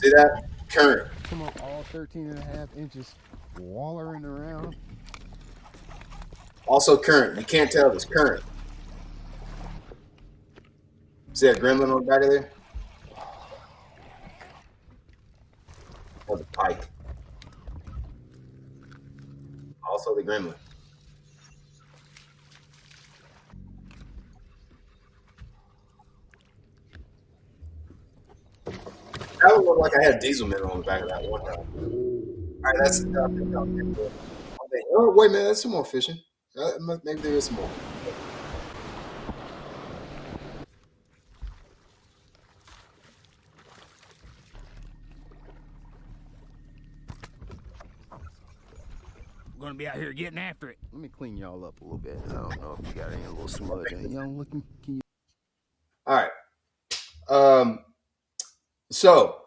See that? Current. Come up all 13 and a half inches, wallering around. Also current. You can't tell if it's current. See that gremlin on the back of there? Or the pike. Also the gremlin. That would look like I had diesel men on the back of that one time. All right, that's oh, wait a minute, that's some more fishing. Maybe there is some more. We're gonna be out here getting after it. Let me clean y'all up a little bit. I don't know if you got any little smudge. Y'all looking? Can you? All right. So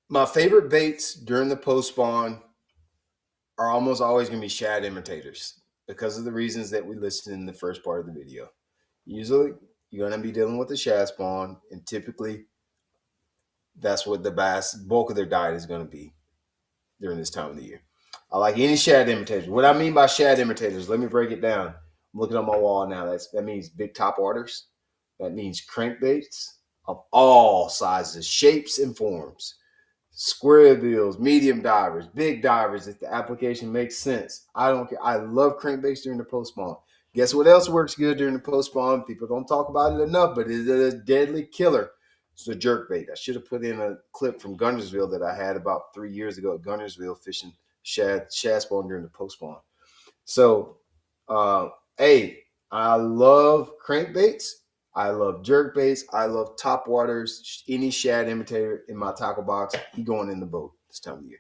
my favorite baits during the post spawn are almost always going to be shad imitators because of the reasons that we listed in the first part of the video. Usually you're going to be dealing with the shad spawn, and typically that's what the bass bulk of their diet is going to be during this time of the year. I like any shad imitators. What I mean by shad imitators, let me break it down. I'm looking on my wall now. That means big top waters. That means crankbaits of all sizes, shapes, and forms. Square bills, medium divers, big divers, if the application makes sense. I don't care. I love crankbaits during the post spawn. Guess what else works good during the post spawn? People don't talk about it enough, but it is a deadly killer. It's a jerkbait. I should have put in a clip from Guntersville that I had about 3 years ago at Guntersville fishing shad spawn during the post spawn. So, hey, I love crankbaits. I love jerk baits. I love top waters. Any shad imitator in my tackle box, he going in the boat this time of year.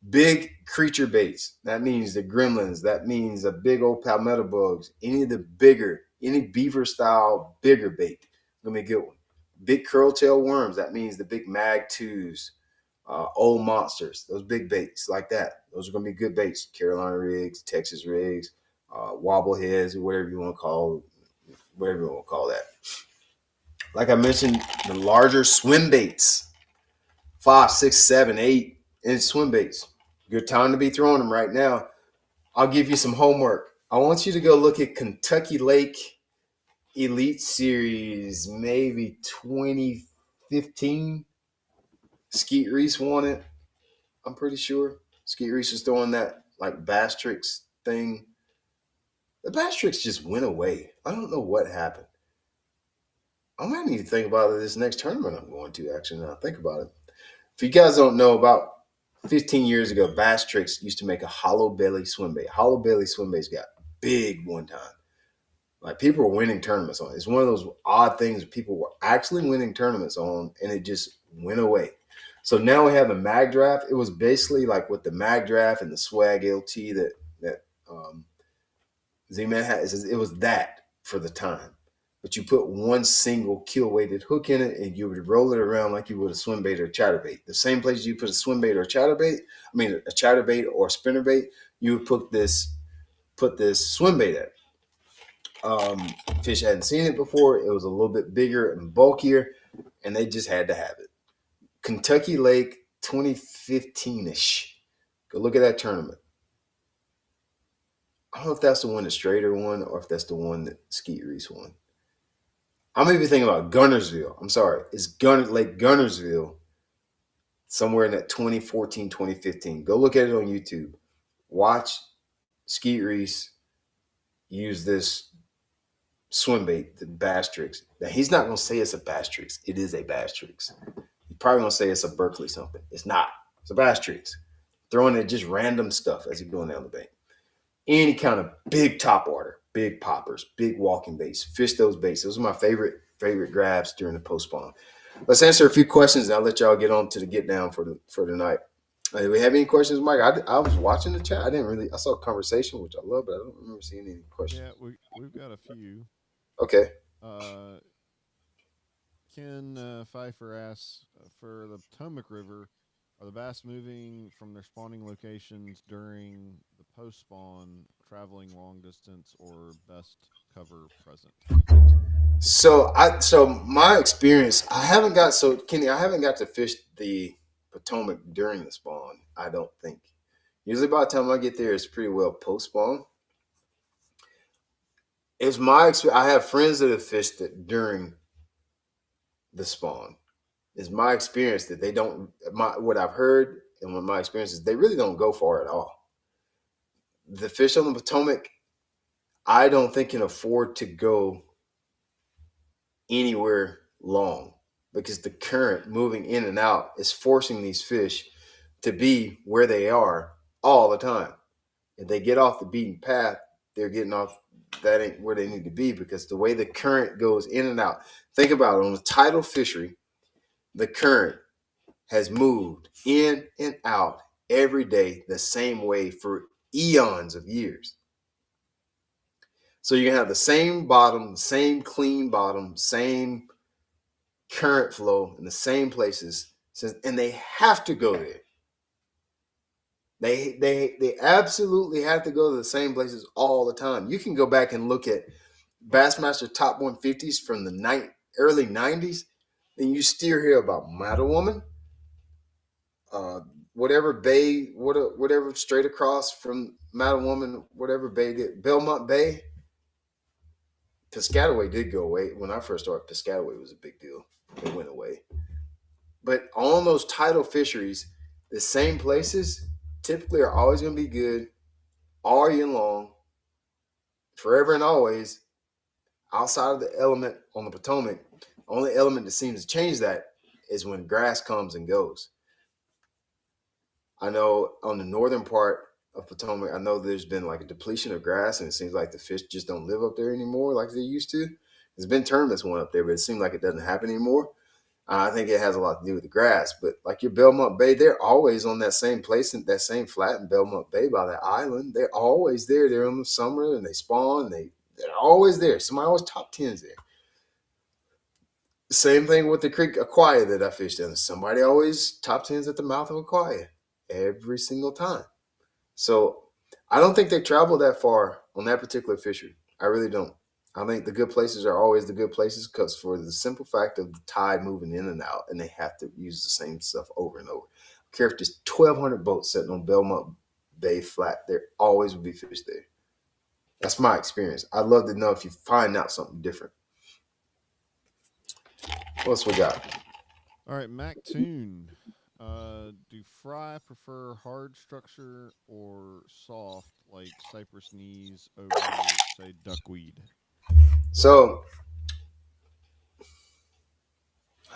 Big creature baits. That means the gremlins. That means the big old palmetto bugs. Any of the bigger, any beaver style bigger bait. Gonna be a good one. Big curltail worms. That means the big mag twos, old monsters. Those big baits like that. Those are gonna be good baits. Carolina rigs, Texas rigs, wobble heads, or whatever you want to call, that. Like I mentioned, the larger swim baits, 5, 6, 7, 8-inch swim baits. Good time to be throwing them right now. I'll give you some homework. I want you to go look at Kentucky Lake Elite Series, maybe 2015. Skeet Reese won it. I'm pretty sure. Skeet Reese was throwing that like Bass Tricks thing. The Bass Tricks just went away. I don't know what happened. I might need to think about it this next tournament I'm going to, actually, now I think about it. If you guys don't know, about 15 years ago, Bass Tricks used to make a hollow belly swim bait. Hollow belly swim baits got big one time. Like, people were winning tournaments on it. It's one of those odd things people were actually winning tournaments on, and it just went away. So now we have a mag draft. It was basically like with the mag draft and the swag LT that Z-Man had. It was that for the time. But you put one single kill weighted hook in it, and you would roll it around like you would a swim bait or a chatterbait. The same place you put a swim bait or a chatterbait, a chatterbait or a spinner bait, you would put this swim bait at. Fish hadn't seen it before. It was a little bit bigger and bulkier, and they just had to have it. Kentucky Lake 2015-ish. Go look at that tournament. I don't know if that's the one that Strader won or if that's the one that Skeet Reese won. I may be thinking about Gunnersville. I'm sorry. It's Lake Gunnersville, somewhere in that 2014, 2015. Go look at it on YouTube. Watch Skeet Reese use this swim bait, the Bass Tricks. Now, he's not going to say it's a Bass Tricks. It is a Bass Tricks. He's probably going to say it's a Berkeley something. It's not. It's a Bass Tricks. Throwing in just random stuff as he's going down the bank. Any kind of big top water, big poppers, big walking baits. Fish those baits. Those are my favorite grabs during the post spawn. Let's answer a few questions, and I'll let y'all get on to the get down for the night. Do we have any questions, Mike? I was watching the chat. I saw a conversation, which I love, but I don't remember seeing any questions. Yeah, we've got a few. Okay. Ken Pfeiffer asks, for the Potomac River, are the bass moving from their spawning locations during the post spawn, traveling long distance, or best cover present? So my experience, Kenny, I haven't got to fish the Potomac during the spawn. I don't think. Usually by the time I get there, it's pretty well post spawn. It's my experience. I have friends that have fished it during the spawn. It's my experience that they don't. What I've heard and what my experience is, they really don't go far at all. The fish on the Potomac, I don't think can afford to go anywhere long because the current moving in and out is forcing these fish to be where they are all the time. If they get off the beaten path, they're getting off. That ain't where they need to be because the way the current goes in and out. Think about it. On the tidal fishery, the current has moved in and out every day the same way for eons of years. So you can have the same bottom, same clean bottom, same current flow in the same places, and they have to go there. They absolutely have to go to the same places all the time. You can go back and look at Bassmaster Top 150s from the early 90s, and you still hear about Mattawoman, whatever bay, whatever straight across from Mattawoman, whatever bay did, Belmont Bay. Piscataway did go away. When I first started, Piscataway was a big deal. It went away. But on those tidal fisheries, the same places typically are always going to be good all year long, forever and always. Outside of the element on the Potomac, the only element that seems to change that is when grass comes and goes. I know on the northern part of Potomac, I know there's been like a depletion of grass, and it seems like the fish just don't live up there anymore like they used to. There's been tournaments one up there, but it seems like it doesn't happen anymore. I think it has a lot to do with the grass. But like your Belmont Bay, they're always on that same place and that same flat in Belmont Bay by that island. They're always there. They're in the summer and they spawn. They're always there. Somebody always top tens there. Same thing with the creek Aquia that I fished in. Somebody always top tens at the mouth of Aquia every single time. So I don't think they travel that far on that particular fishery. I really don't. I think the good places are always the good places because for the simple fact of the tide moving in and out, and they have to use the same stuff over and over. I care if there's 1,200 boats sitting on Belmont Bay flat, there always will be fish there. That's my experience. I'd love to know if you find out something different. What else we got? All right, Mac Toon. Do fry prefer hard structure or soft like cypress knees over, say, duckweed? So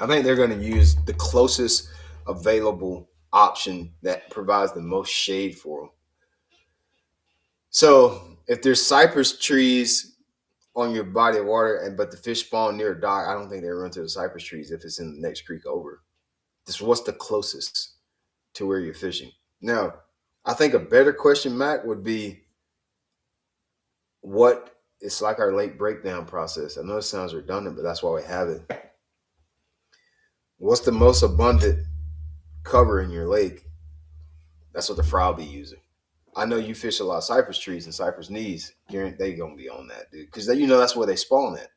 I think they're going to use the closest available option that provides the most shade for them. So if there's cypress trees on your body of water, but the fish spawn near a dock, I don't think they run to the cypress trees if it's in the next creek over. This what's the closest to where you're fishing. Now, I think a better question, Mac, would be what it's like our lake breakdown process. I know it sounds redundant, but that's why we have it. What's the most abundant cover in your lake? That's what the fry will be using. I know you fish a lot of cypress trees and cypress knees. They gonna be on that, dude, because that's where they spawn at.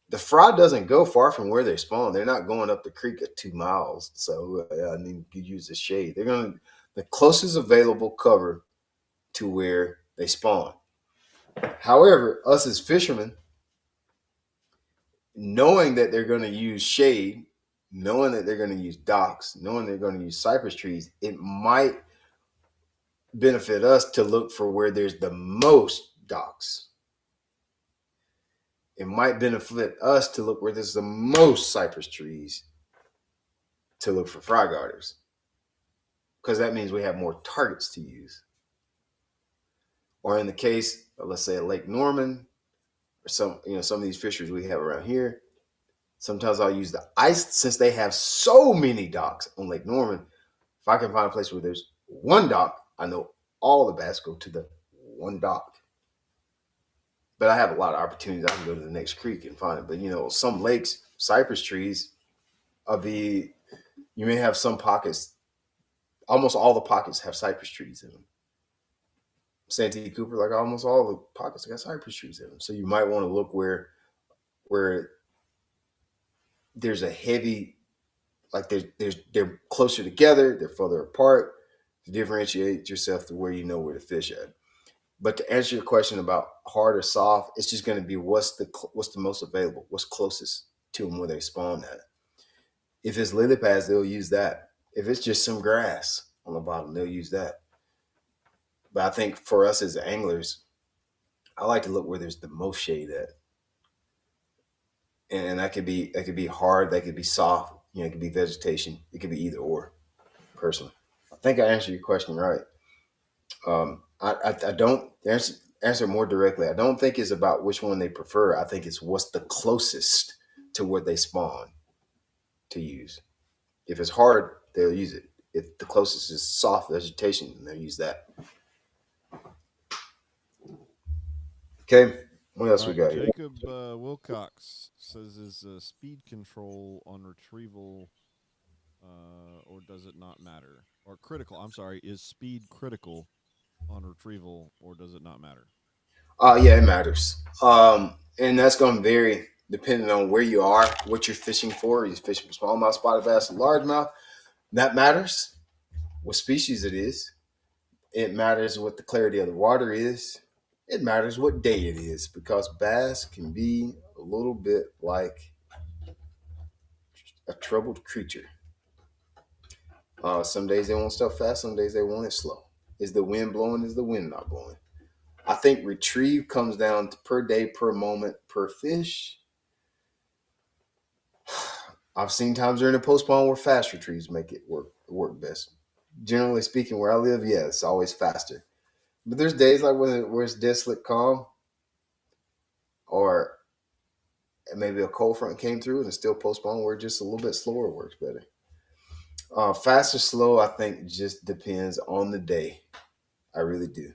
The fry doesn't go far from where they spawn. They're not going up the creek at 2 miles. So I need to use the shade. They're gonna the closest available cover to where they spawn. However, us as fishermen, knowing that they're going to use shade, knowing that they're going to use docks, knowing they're going to use cypress trees, it might benefit us to look for where there's the most docks. It might benefit us to look where there's the most cypress trees to look for fry garters, because that means we have more targets to use. Or in the case of, let's say, a Lake Norman, or some of these fisheries we have around here, sometimes I'll use the ice since they have so many docks on Lake Norman. If I can find a place where there's one dock, I know all the bass go to the one dock. But I have a lot of opportunities. I can go to the next creek and find it. But some lakes, cypress trees, you may have some pockets. Almost all the pockets have cypress trees in them. Santee Cooper, like almost all the pockets got cypress trees in them. So you might want to look where there's a heavy, like they're closer together, they're further apart to differentiate yourself to where you know where to fish at. But to answer your question about hard or soft, it's just going to be what's the most available, what's closest to them where they spawn at. If it's lily pads, they'll use that. If it's just some grass on the bottom, they'll use that. But I think for us as anglers, I like to look where there's the most shade at. And that could be hard, that could be soft, it could be vegetation, it could be either or, personally. I think I answered your question right. I don't answer more directly. I don't think it's about which one they prefer. I think it's what's the closest to where they spawn to use. If it's hard, they'll use it. If the closest is soft vegetation, they'll use that. Okay, what else we got here? Jacob Wilcox says, is speed control on retrieval or does it not matter? Or critical, I'm sorry, is speed critical on retrieval or does it not matter? Yeah, it matters. And that's going to vary depending on where you are, what you're fishing for. Are you fishing for smallmouth, spotted bass, and largemouth? That matters. What species it is. It matters what the clarity of the water is. It matters what day it is, because bass can be a little bit like a troubled creature. Some days they want stuff fast, some days they want it slow. Is the wind blowing? Is the wind not blowing? I think retrieve comes down to per day, per moment, per fish. I've seen times during the post spawn where fast retrieves make it work best. generally speaking, where I live, yeah, it's always faster. But there's days like where it's desolate calm, or maybe a cold front came through and it's still postponed, where just a little bit slower works better. Fast or slow, I think just depends on the day. I really do.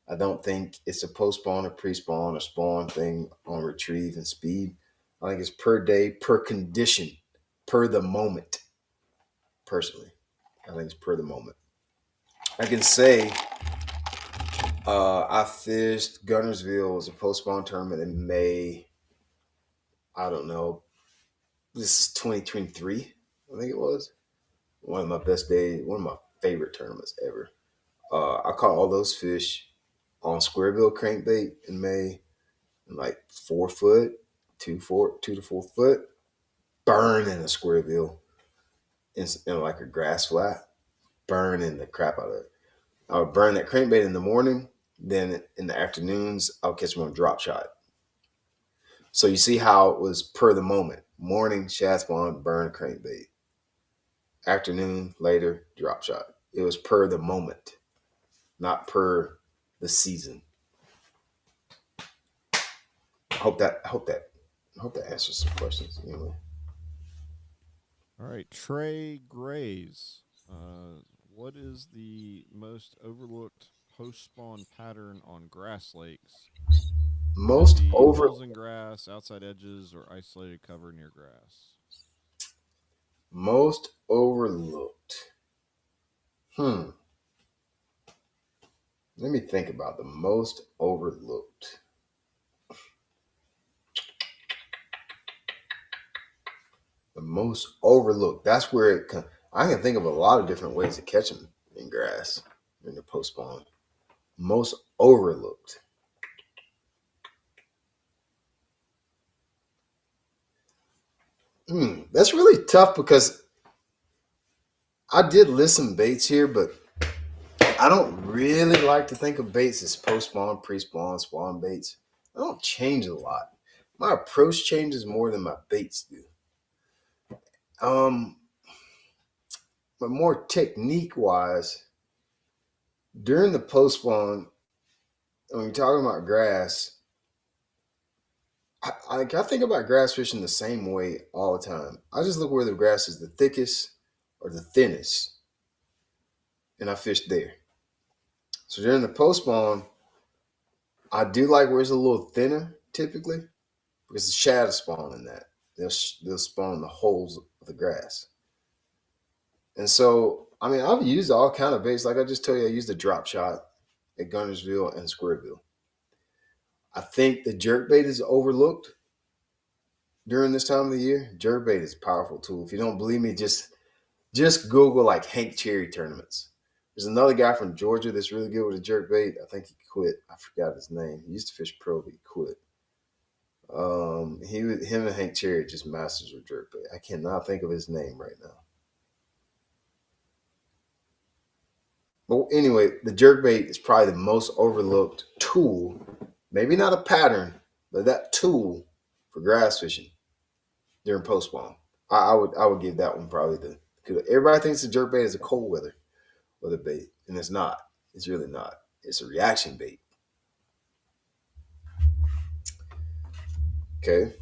I don't think it's a postpone or pre-spawn or spawn thing on retrieve and speed. I think it's per day, per condition, per the moment. Personally, I think it's per the moment. I can say I fished Gunnersville as a post-spawn tournament in May. I don't know. This is 2023. I think it was one of my best days, one of my favorite tournaments ever. I caught all those fish on squarebill crankbait in May, like 4 foot, 2 to 4 foot, burning a squarebill in like a grass flat, burning the crap out of it. I would burn that crankbait in the morning. Then in the afternoons, I'll catch them on drop shot. So you see how it was per the moment. Morning, shad spawn, burn crankbait. Afternoon, later, drop shot. It was per the moment, not per the season. I hope that answers some questions. Anyway. All right, Trey Grays. What is the most overlooked post spawn pattern on grass lakes? Most over holes in grass, outside edges, or isolated cover near grass. Most overlooked. Let me think about the most overlooked. The most overlooked. That's where I can think of a lot of different ways to catch them in grass in the post spawn. Most overlooked. That's really tough because I did list some baits here, but I don't really like to think of baits as post-spawn, pre-spawn, spawn baits. I don't change a lot. My approach changes more than my baits do. But more technique-wise, during the post-spawn, when you're talking about grass, I think about grass fishing the same way all the time. I just look where the grass is the thickest or the thinnest, and I fish there. So during the post spawn, I do like where it's a little thinner typically because the shadow spawn in that. They'll spawn in the holes of the grass. And so, I mean, I've used all kind of baits. Like I just told you, I used the drop shot at Gunnersville and Squareville. I think the jerk bait is overlooked during this time of the year. Jerk bait is a powerful tool. If you don't believe me, just Google like Hank Cherry tournaments. There's another guy from Georgia that's really good with a jerk bait. I think he quit. I forgot his name. He used to fish pro, but he quit. Him and Hank Cherry just masters with jerk bait. I cannot think of his name right now. But anyway, the jerk bait is probably the most overlooked tool. Maybe not a pattern, but that tool for grass fishing during post spawn. I would give that one probably the. Everybody thinks the jerk bait is a cold weather bait, and it's not. It's really not. It's a reaction bait. Okay.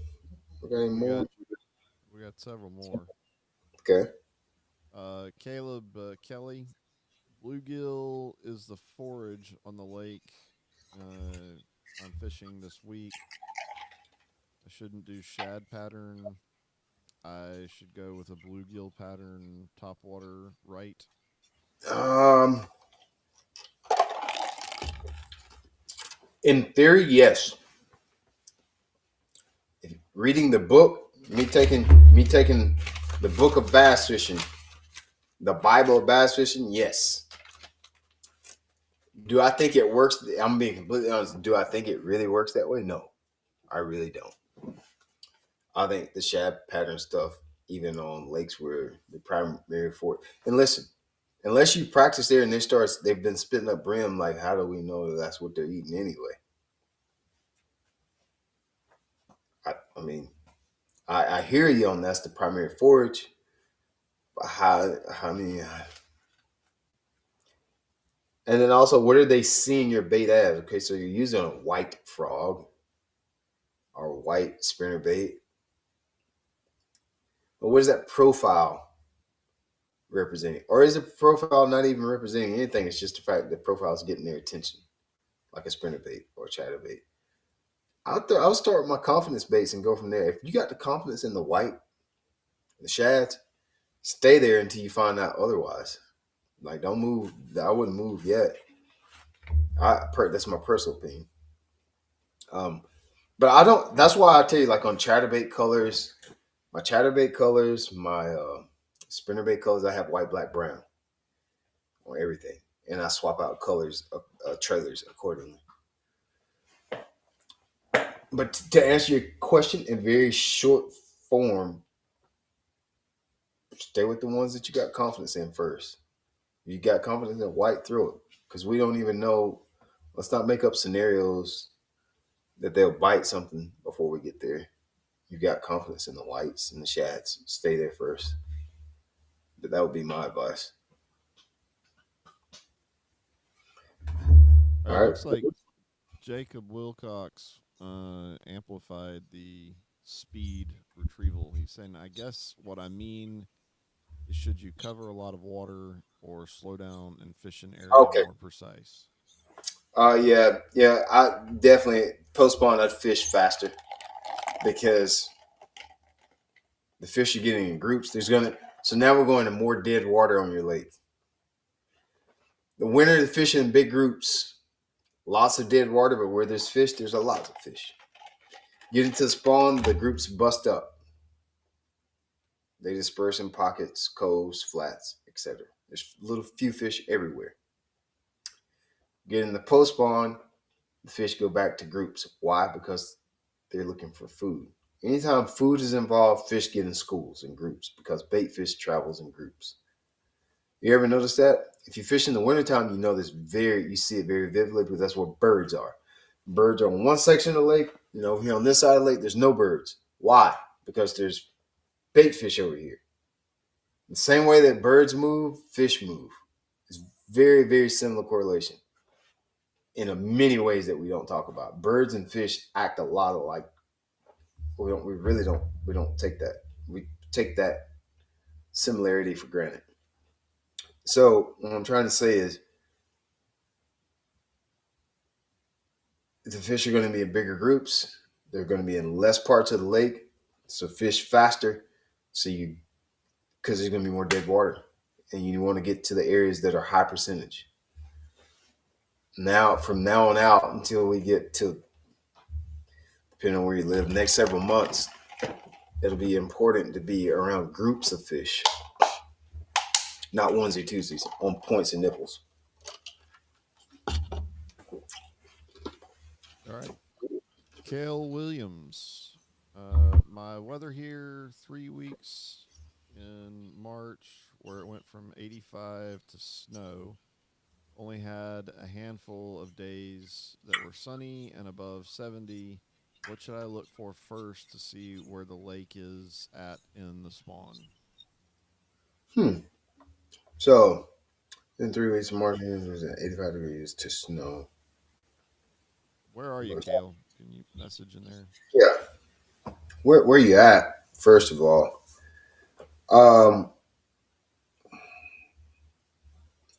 We got any more? We got several more. Okay. Caleb Kelly. Bluegill is the forage on the lake. I'm fishing this week. I shouldn't do shad pattern. I should go with a bluegill pattern, top water, right? In theory, yes. Reading the book, me taking the book of bass fishing, the Bible of bass fishing, yes. Do I think it works? I'm being completely honest. Do I think it really works that way? No, I really don't. I think the shad pattern stuff, even on lakes where the primary for it. And listen, unless you practice there and they've been spitting up brim, like how do we know that that's what they're eating anyway? I mean, I hear you on that's the primary forage. But how I mean, And then also, what are they seeing your bait as? Okay, so you're using a white frog or white spinner bait. But what is that profile representing? Or is the profile not even representing anything? It's just the fact that the profile is getting their attention, like a spinner bait or a chatterbait. I'll start with my confidence baits and go from there. If you got the confidence in the white, the shads, stay there until you find out otherwise. Like, don't move. I wouldn't move yet. That's my personal opinion. But I don't. That's why I tell you, like on chatterbait colors, my spinnerbait colors, I have white, black, brown on everything, and I swap out colors of trailers accordingly. But to answer your question in very short form, stay with the ones that you got confidence in first. You got confidence in white, throw it, because we don't even know. Let's not make up scenarios that they'll bite something before we get there. You got confidence in the whites and the shads. Stay there first. But that would be my advice. All right. Looks like Jacob Wilcox amplified the speed retrieval. He's saying, I guess what I mean is, should you cover a lot of water or slow down and fish an area more precise? Yeah. I definitely post spawn. I'd fish faster because the fish you're getting in groups. So now we're going to more dead water on your lake. The winter, the fish in big groups, lots of dead water, but where there's fish, there's a lot of fish. Get into the spawn, the groups bust up. They disperse in pockets, coves, flats, etc. There's few fish everywhere. Get in the post spawn, the fish go back to groups. Why? Because they're looking for food. Anytime food is involved, fish get in schools and groups because bait fish travels in groups. You ever notice that? If you fish in the wintertime, you know you see it very vividly because that's where birds are. Birds are on one section of the lake. Here on this side of the lake, there's no birds. Why? Because there's bait fish over here. The same way that birds move, fish move. It's very, very similar correlation in many ways that we don't talk about. Birds and fish act a lot alike. We don't take that. We take that similarity for granted. So what I'm trying to say is the fish are going to be in bigger groups. They're going to be in less parts of the lake. So fish faster. Because there's going to be more dead water. And you want to get to the areas that are high percentage. Now, from now on out until we get to, depending on where you live, next several months, it'll be important to be around groups of fish. Not onesie twosies, on points and nipples. All right. Cale Williams. My weather here 3 weeks in March, where it went from 85 to snow, only had a handful of days that were sunny and above 70. What should I look for first to see where the lake is at in the spawn? So, in 3 weeks, March was at 85 degrees to snow. Where are you, Cale? Can you message in there? Yeah. Where you at, first of all? I'd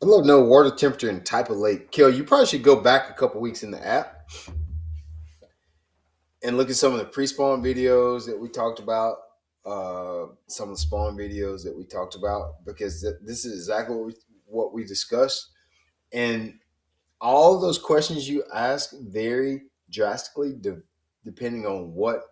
love to know water temperature and type of lake. Cale, you probably should go back a couple weeks in the app and look at some of the pre-spawn videos that we talked about, some of the spawn videos that we talked about, because this is exactly what we discussed. And all of those questions you ask vary drastically depending on what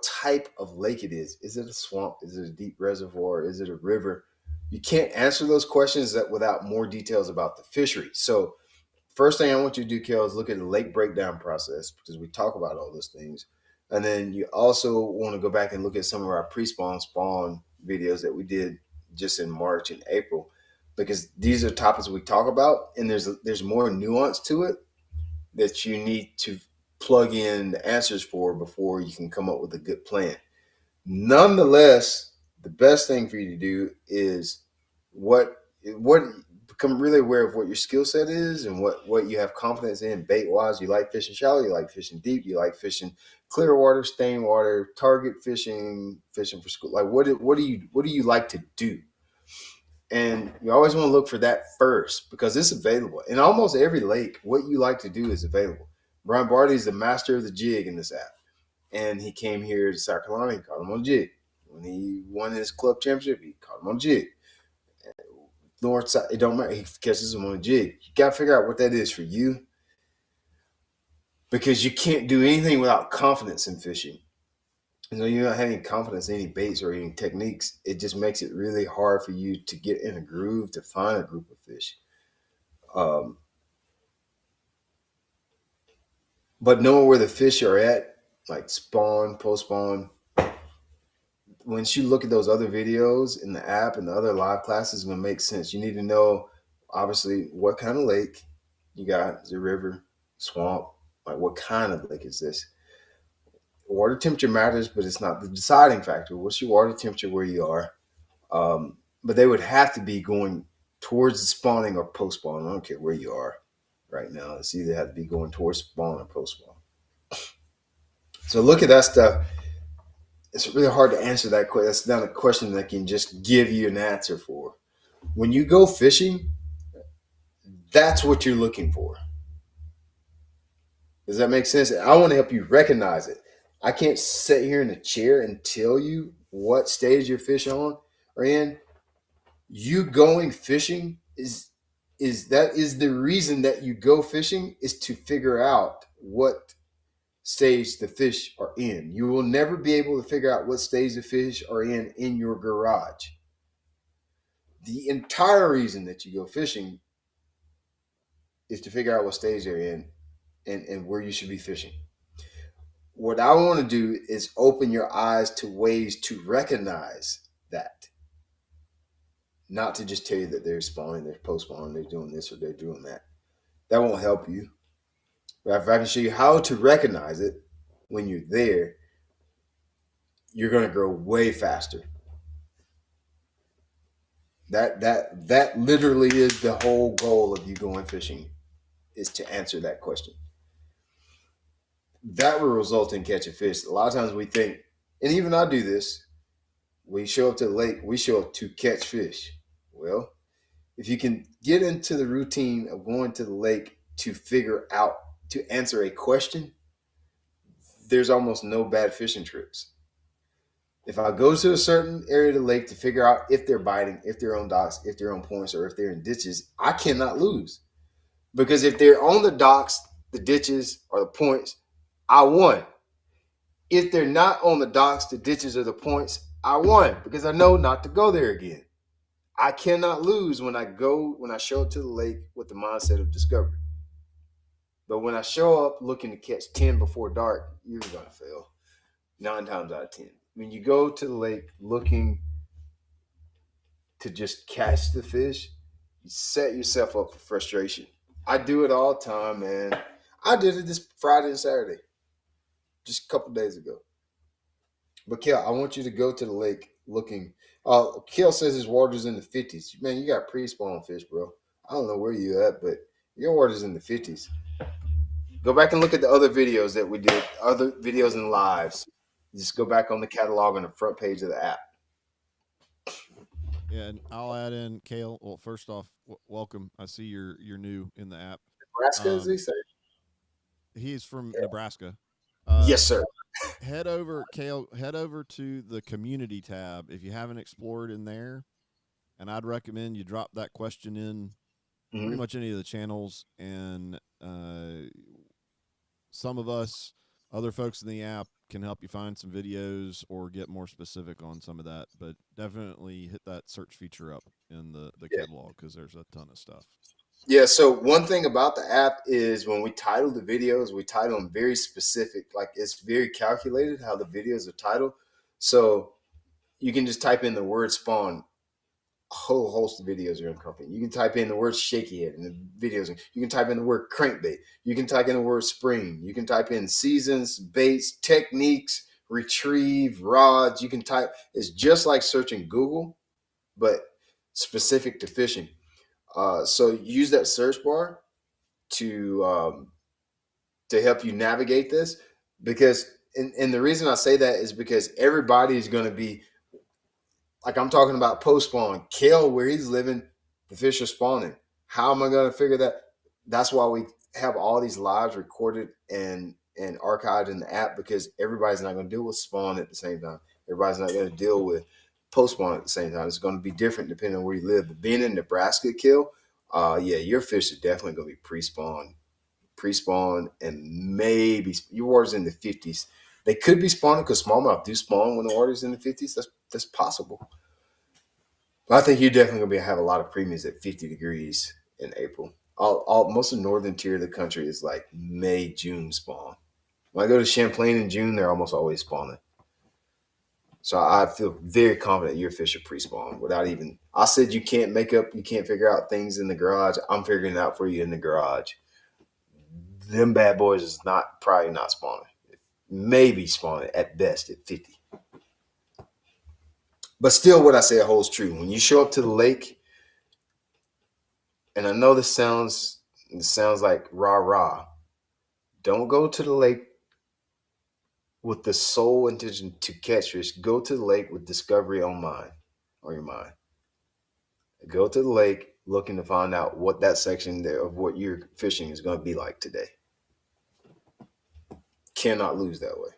type of lake it is. Is it a swamp? Is it a deep reservoir? Is it a river? You can't answer those questions without more details about the fishery. So first thing I want you to do, Cale, is look at the lake breakdown process, because we talk about all those things. And then you also want to go back and look at some of our pre-spawn spawn videos that we did just in March and April, because these are topics we talk about, and there's more nuance to it that you need to plug in the answers for before you can come up with a good plan. Nonetheless, the best thing for you to do is become really aware of what your skill set is and what you have confidence in bait wise. You like fishing shallow, you like fishing deep, you like fishing clear water, stain water, target fishing, fishing for school. Like what do you like to do? And you always want to look for that first because it's available. In almost every lake, what you like to do is available. Brian Barty is the master of the jig in this app. And he came here to South Carolina, he caught him on jig. When he won his club championship, he caught him on jig. North side, it don't matter. He catches him on a jig. You got to figure out what that is for you because you can't do anything without confidence in fishing. You know, you're not having confidence in any baits or any techniques. It just makes it really hard for you to get in a groove to find a group of fish. But knowing where the fish are at, like spawn, post spawn, once you look at those other videos in the app and the other live classes, it's going to make sense. You need to know, obviously, what kind of lake you got. Is it river, swamp? Like, what kind of lake is this? Water temperature matters, but it's not the deciding factor. What's your water temperature where you are? But they would have to be going towards the spawning or post spawn. I don't care where you are right now. It's either have to be going towards spawn or post spawn. So look at that stuff. It's really hard to answer that question. That's not a question that I can just give you an answer for. When you go fishing, that's what you're looking for. Does that make sense? I want to help you recognize it. I can't sit here in a chair and tell you what stage your fish on or in. You going fishing is the reason that you go fishing is to figure out what stage the fish are in. You will never be able to figure out what stage the fish are in your garage. The entire reason that you go fishing is to figure out what stage they're in and where you should be fishing. What I want to do is open your eyes to ways to recognize that. Not to just tell you that they're spawning, they're post spawning, they're doing this or they're doing that. That won't help you. But if I can show you how to recognize it when you're there, you're going to grow way faster. That literally is the whole goal of you going fishing, is to answer that question. That will result in catching fish. A lot of times we think, and even I do this, we show up to the lake, we show up to catch fish. Well, if you can get into the routine of going to the lake to figure out, to answer a question, there's almost no bad fishing trips. If I go to a certain area of the lake to figure out if they're biting, if they're on docks, if they're on points, or if they're in ditches, I cannot lose. Because if they're on the docks, the ditches, or the points, I won. If they're not on the docks, the ditches, or the points, I won because I know not to go there again. I cannot lose when I show up to the lake with the mindset of discovery. But when I show up looking to catch 10 before dark, you're going to fail 9 times out of 10. When you go to the lake looking to just catch the fish, you set yourself up for frustration. I do it all the time, man. I did it this Friday and Saturday, just a couple days ago. But Kel, I want you to go to the lake looking. Kel says his water's in the 50s. Man, you got pre-spawn fish, bro. I don't know where you at, but your water's in the 50s. Go back and look at the other videos that we did, other videos and lives. Just go back on the catalog on the front page of the app. Yeah, and I'll add in Cale. Well, first off, welcome. I see you're new in the app. Nebraska, as they say. He's from Nebraska. Yes, sir. Head over, Cale. Head over to the community tab if you haven't explored in there, and I'd recommend you drop that question in pretty much any of the channels, and some of us, other folks in the app, can help you find some videos or get more specific on some of that. But definitely hit that search feature up in the catalog because there's a ton of stuff. Yeah, so one thing about the app is when we title the videos, we title them very specific. Like it's very calculated how the videos are titled. So you can just type in the word spawn. A whole host of videos are going to come in. You can type in the word shaky head and the videos. You can type in the word crankbait. You can type in the word spring. You can type in seasons, baits, techniques, retrieve, rods. You can type. It's just like searching Google, but specific to fishing. So use that search bar to help you navigate this, because and the reason I say that is because everybody is going to be like, I'm talking about post spawn. Kale, where he's living, the fish are spawning. How am I going to figure that? That's why we have all these lives recorded and archived in the app, because everybody's not going to deal with spawn at the same time. Everybody's not going to deal with post spawn at the same time. It's going to be different depending on where you live. But being in Nebraska, Kill, yeah, your fish are definitely going to be pre-spawn, and maybe your water's in the 50s. They could be spawning because smallmouth do spawn when the water's in the 50s. That's possible. But I think you're definitely going to have a lot of premiums at 50 degrees in April. Most of the northern tier of the country is like May, June spawn. When I go to Champlain in June, they're almost always spawning. So I feel very confident your fish are pre-spawn without even. I said you can't figure out things in the garage. I'm figuring it out for you in the garage. Them bad boys is probably not spawning. Maybe spawning at best at 50. But still, what I say holds true. When you show up to the lake, and I know this sounds like rah-rah, don't go to the lake with the sole intention to catch fish. Go to the lake with discovery on your mind. Go to the lake looking to find out what that section there of what you're fishing is going to be like today. Cannot lose that way.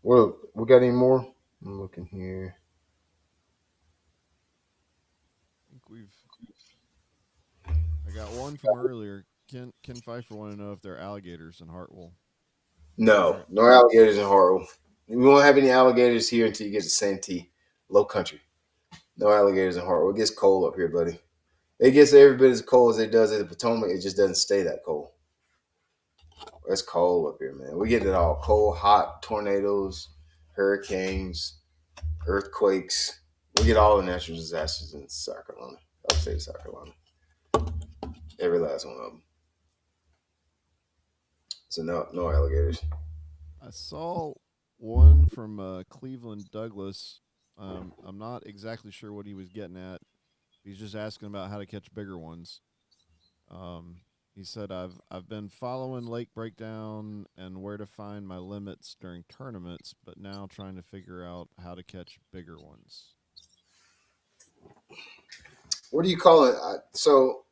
Well, we got any more? I'm looking here. I got one from earlier. Ken Pfeiffer want to know if there are alligators in Hartwell. No alligators in Hartwell. We won't have any alligators here until you get to Santee, low country. No alligators in Hartwell. It gets cold up here, buddy. It gets every bit as cold as it does at the Potomac. It just doesn't stay that cold. It's cold up here, man. We get it all. Cold, hot, tornadoes, hurricanes, earthquakes. We get all the natural disasters in South Carolina. Upstate South Carolina. Every last one of them. So no alligators. I saw one from Cleveland Douglas. I'm not exactly sure what he was getting at. He's just asking about how to catch bigger ones. He said, I've been following Lake Breakdown and where to find my limits during tournaments, but now trying to figure out how to catch bigger ones. What do you call it? So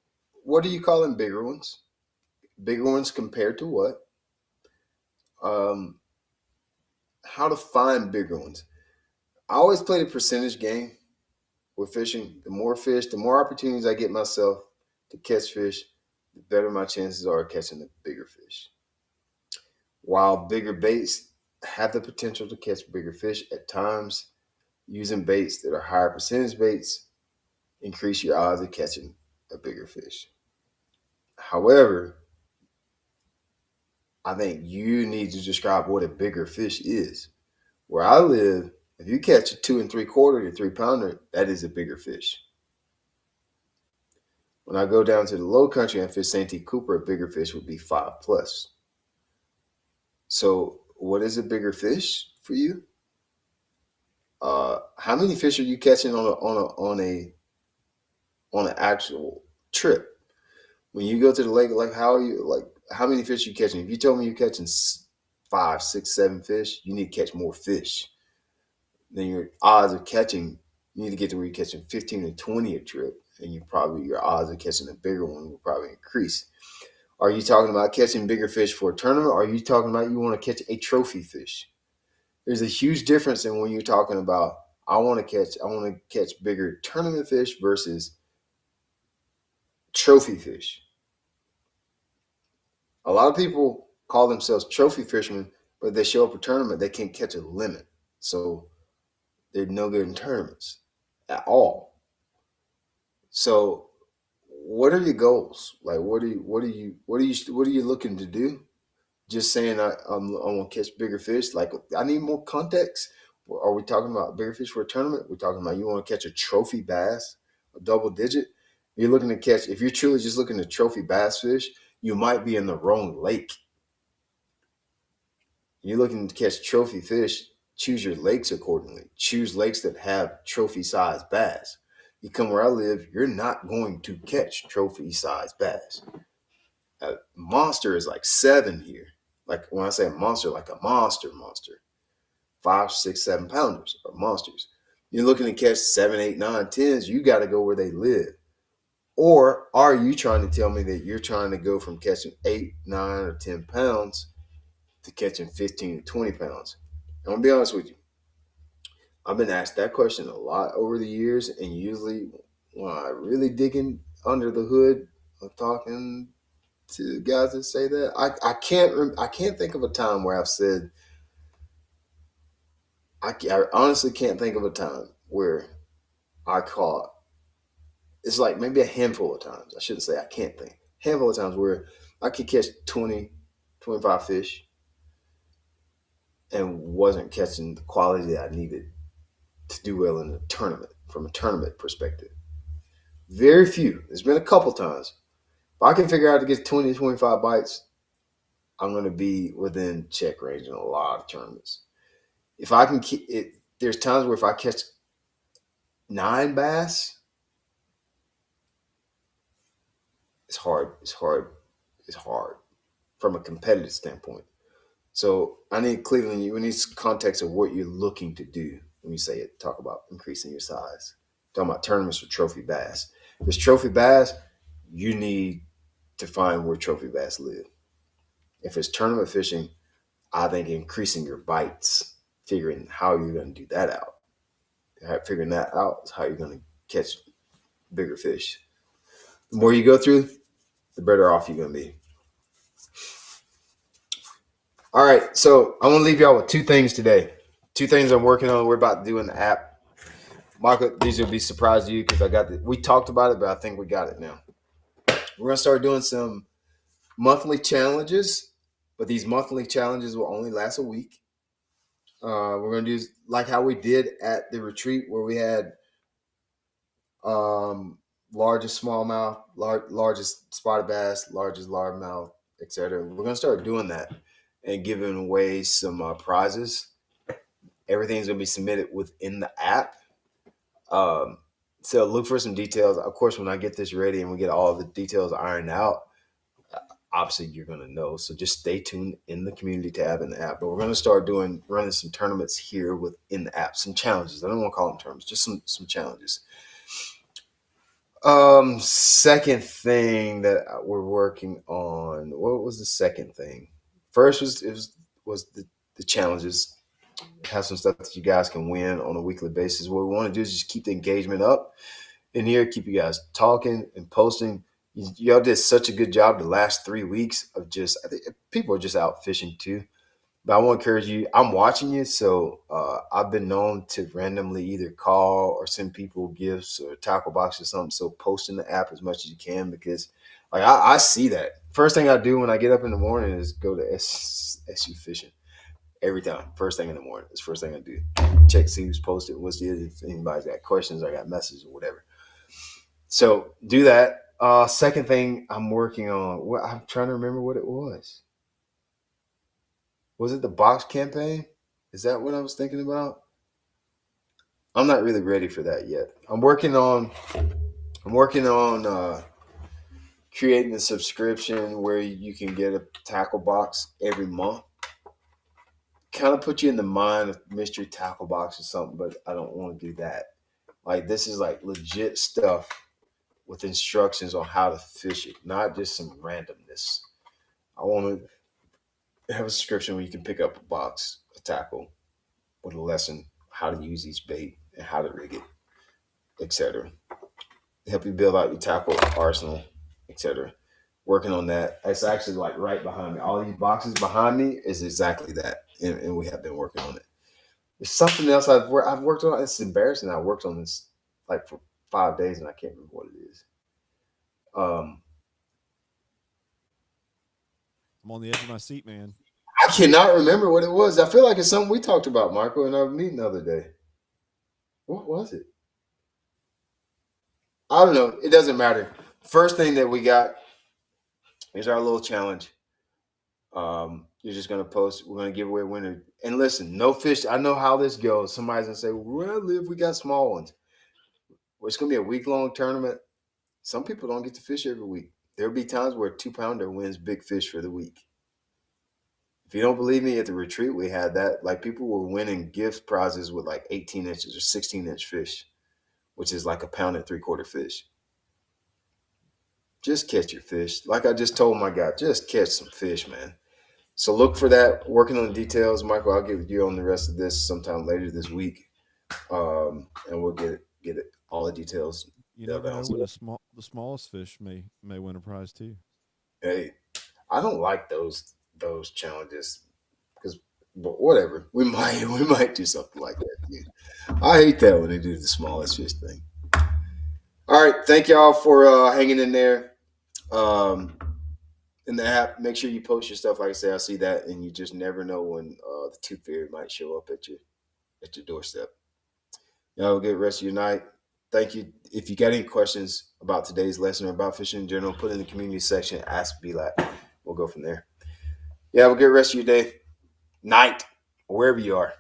what are you calling bigger ones? Bigger ones compared to what? How to find bigger ones. I always play the percentage game with fishing. The more fish, the more opportunities I get myself to catch fish, the better my chances are of catching the bigger fish. While bigger baits have the potential to catch bigger fish, at times using baits that are higher percentage baits increase your odds of catching a bigger fish. However, I think you need to describe what a bigger fish is. Where I live, if you catch a 2 3/4 to 3 pounder, that is a bigger fish. When I go down to the low country and fish Santee Cooper, a bigger fish would be 5+. So what is a bigger fish for you? How many fish are you catching on an actual trip? When you go to the lake, like how many fish are you catching? If you told me you're catching 5, 6, 7 fish, you need to catch more fish. Then your odds of catching, you need to get to where you're catching 15 or 20 a trip, and your odds of catching a bigger one will probably increase. Are you talking about catching bigger fish for a tournament, or are you talking about you want to catch a trophy fish? There's a huge difference in when you're talking about I want to catch bigger tournament fish versus trophy fish. A lot of people call themselves trophy fishermen, but they show up for tournament, they can't catch a limit. So they're no good in tournaments at all. So what are your goals? Like what are you looking to do? Just saying I want to catch bigger fish. Like I need more context. Are we talking about bigger fish for a tournament? We're talking about you want to catch a trophy bass, a double digit. You're looking to catch, if you're truly just looking to trophy bass fish, you might be in the wrong lake. You're looking to catch trophy fish. choose your lakes accordingly. Choose lakes that have trophy size bass. You come where I live, you're not going to catch trophy size bass. A monster is like 7 here. Like when I say a monster, like a monster, 5, 6, 7 pounders are monsters. You're looking to catch 7, 8, 9, 10s. You got to go where they live. Or are you trying to tell me that you're trying to go from catching 8, 9, or 10 pounds to catching 15 to 20 pounds? I'm gonna be honest with you. I've been asked that question a lot over the years, and usually when I really digging under the hood of talking to guys that say that, I can't think of a time where I've said I honestly can't think of a time where I caught. It's like maybe a handful of times. I shouldn't say I can't think. Handful of times where I could catch 20, 25 fish and wasn't catching the quality that I needed to do well in a tournament from a tournament perspective. Very few. There's been a couple times. If I can figure out to get 20 to 25 bites, I'm going to be within check range in a lot of tournaments. If I can keep it, there's times where if I catch 9 bass, it's hard. It's hard. It's hard from a competitive standpoint. So I need Cleveland. We need context of what you're looking to do when you say it. Talk about increasing your size. Talking about tournaments or trophy bass. If it's trophy bass, you need to find where trophy bass live. If it's tournament fishing, I think increasing your bites, figuring how you're going to do that out. Figuring that out is how you're going to catch bigger fish. The more you go through, the better off you're going to be. All right, so I want to leave y'all with 2 things today. 2 things I'm working on. We're about to do in the app. Marco, these will be surprised to you because we talked about it, but I think we got it now. We're going to start doing some monthly challenges, but these monthly challenges will only last a week. We're going to do like how we did at the retreat where we had largest smallmouth, largest spotted bass, largest largemouth, etc. We're going to start doing that and giving away some prizes. Everything's going to be submitted within the app. So look for some details. Of course, when I get this ready and we get all the details ironed out, obviously you're going to know. So just stay tuned in the community tab in the app. But we're going to start running some tournaments here within the app, some challenges. I don't want to call them tournaments, just some challenges. Second thing that we're working on. What was the second thing? First was the challenges. Have some stuff that you guys can win on a weekly basis. What we want to do is just keep the engagement up in here, keep you guys talking and posting. Y'all did such a good job the last 3 weeks of I think people are just out fishing too. But I want to encourage you. I'm watching you, so I've been known to randomly either call or send people gifts or tackle box or something. So post in the app as much as you can because like I see that. First thing I do when I get up in the morning is go to SU Fishing. Every time, first thing in the morning. It's the first thing I do. Check, see who's posted, if anybody's got questions, I got messages or whatever. So do that. Second thing I'm working on, I'm trying to remember what it was. Was it the box campaign? Is that what I was thinking about? I'm not really ready for that yet. I'm working on creating a subscription where you can get a tackle box every month. Kind of put you in the mind of mystery tackle box or something, but I don't want to do that. Like this is like legit stuff with instructions on how to fish it, not just some randomness. I want to have a subscription where you can pick up a box, a tackle, with a lesson, how to use each bait and how to rig it, etc. Help you build out your tackle arsenal, etc. Working on that. It's actually like right behind me. All these boxes behind me is exactly that. And we have been working on it. There's something else I've worked on. It's embarrassing. I worked on this like for 5 days and I can't remember what it is. I'm on the edge of my seat, man. I cannot remember what it was. I feel like it's something we talked about, Marco, in our meeting the other day. What was it? I don't know. It doesn't matter. First thing that we got is our little challenge. You're just gonna post. We're gonna give away a winner. And listen, no fish. I know how this goes. Somebody's gonna say, "Well, where I live, we got small ones." Well, it's gonna be a week-long tournament. Some people don't get to fish every week. There'll be times where a 2-pounder wins big fish for the week. If you don't believe me, at the retreat we had that. Like people were winning gift prizes with like 18 inches or 16-inch fish, which is like a pound and 3/4 fish. Just catch your fish. Like I just told my guy, just catch some fish, man. So look for that. Working on the details, Michael. I'll get with you on the rest of this sometime later this week, and we'll get it all the details. You never know when the smallest fish may win a prize too. Hey, I don't like those challenges because, but whatever. We might do something like that. Dude. I hate that when they do the smallest fish thing. All right, thank y'all for hanging in there. In the app, make sure you post your stuff. Like I say, I see that, and you just never know when the tooth fairy might show up at your doorstep. Y'all have a good rest of your night. Thank you. If you got any questions about today's lesson or about fishing in general, put it in the community section. Ask BLAT. We'll go from there. Yeah, have a good rest of your day, night, or wherever you are.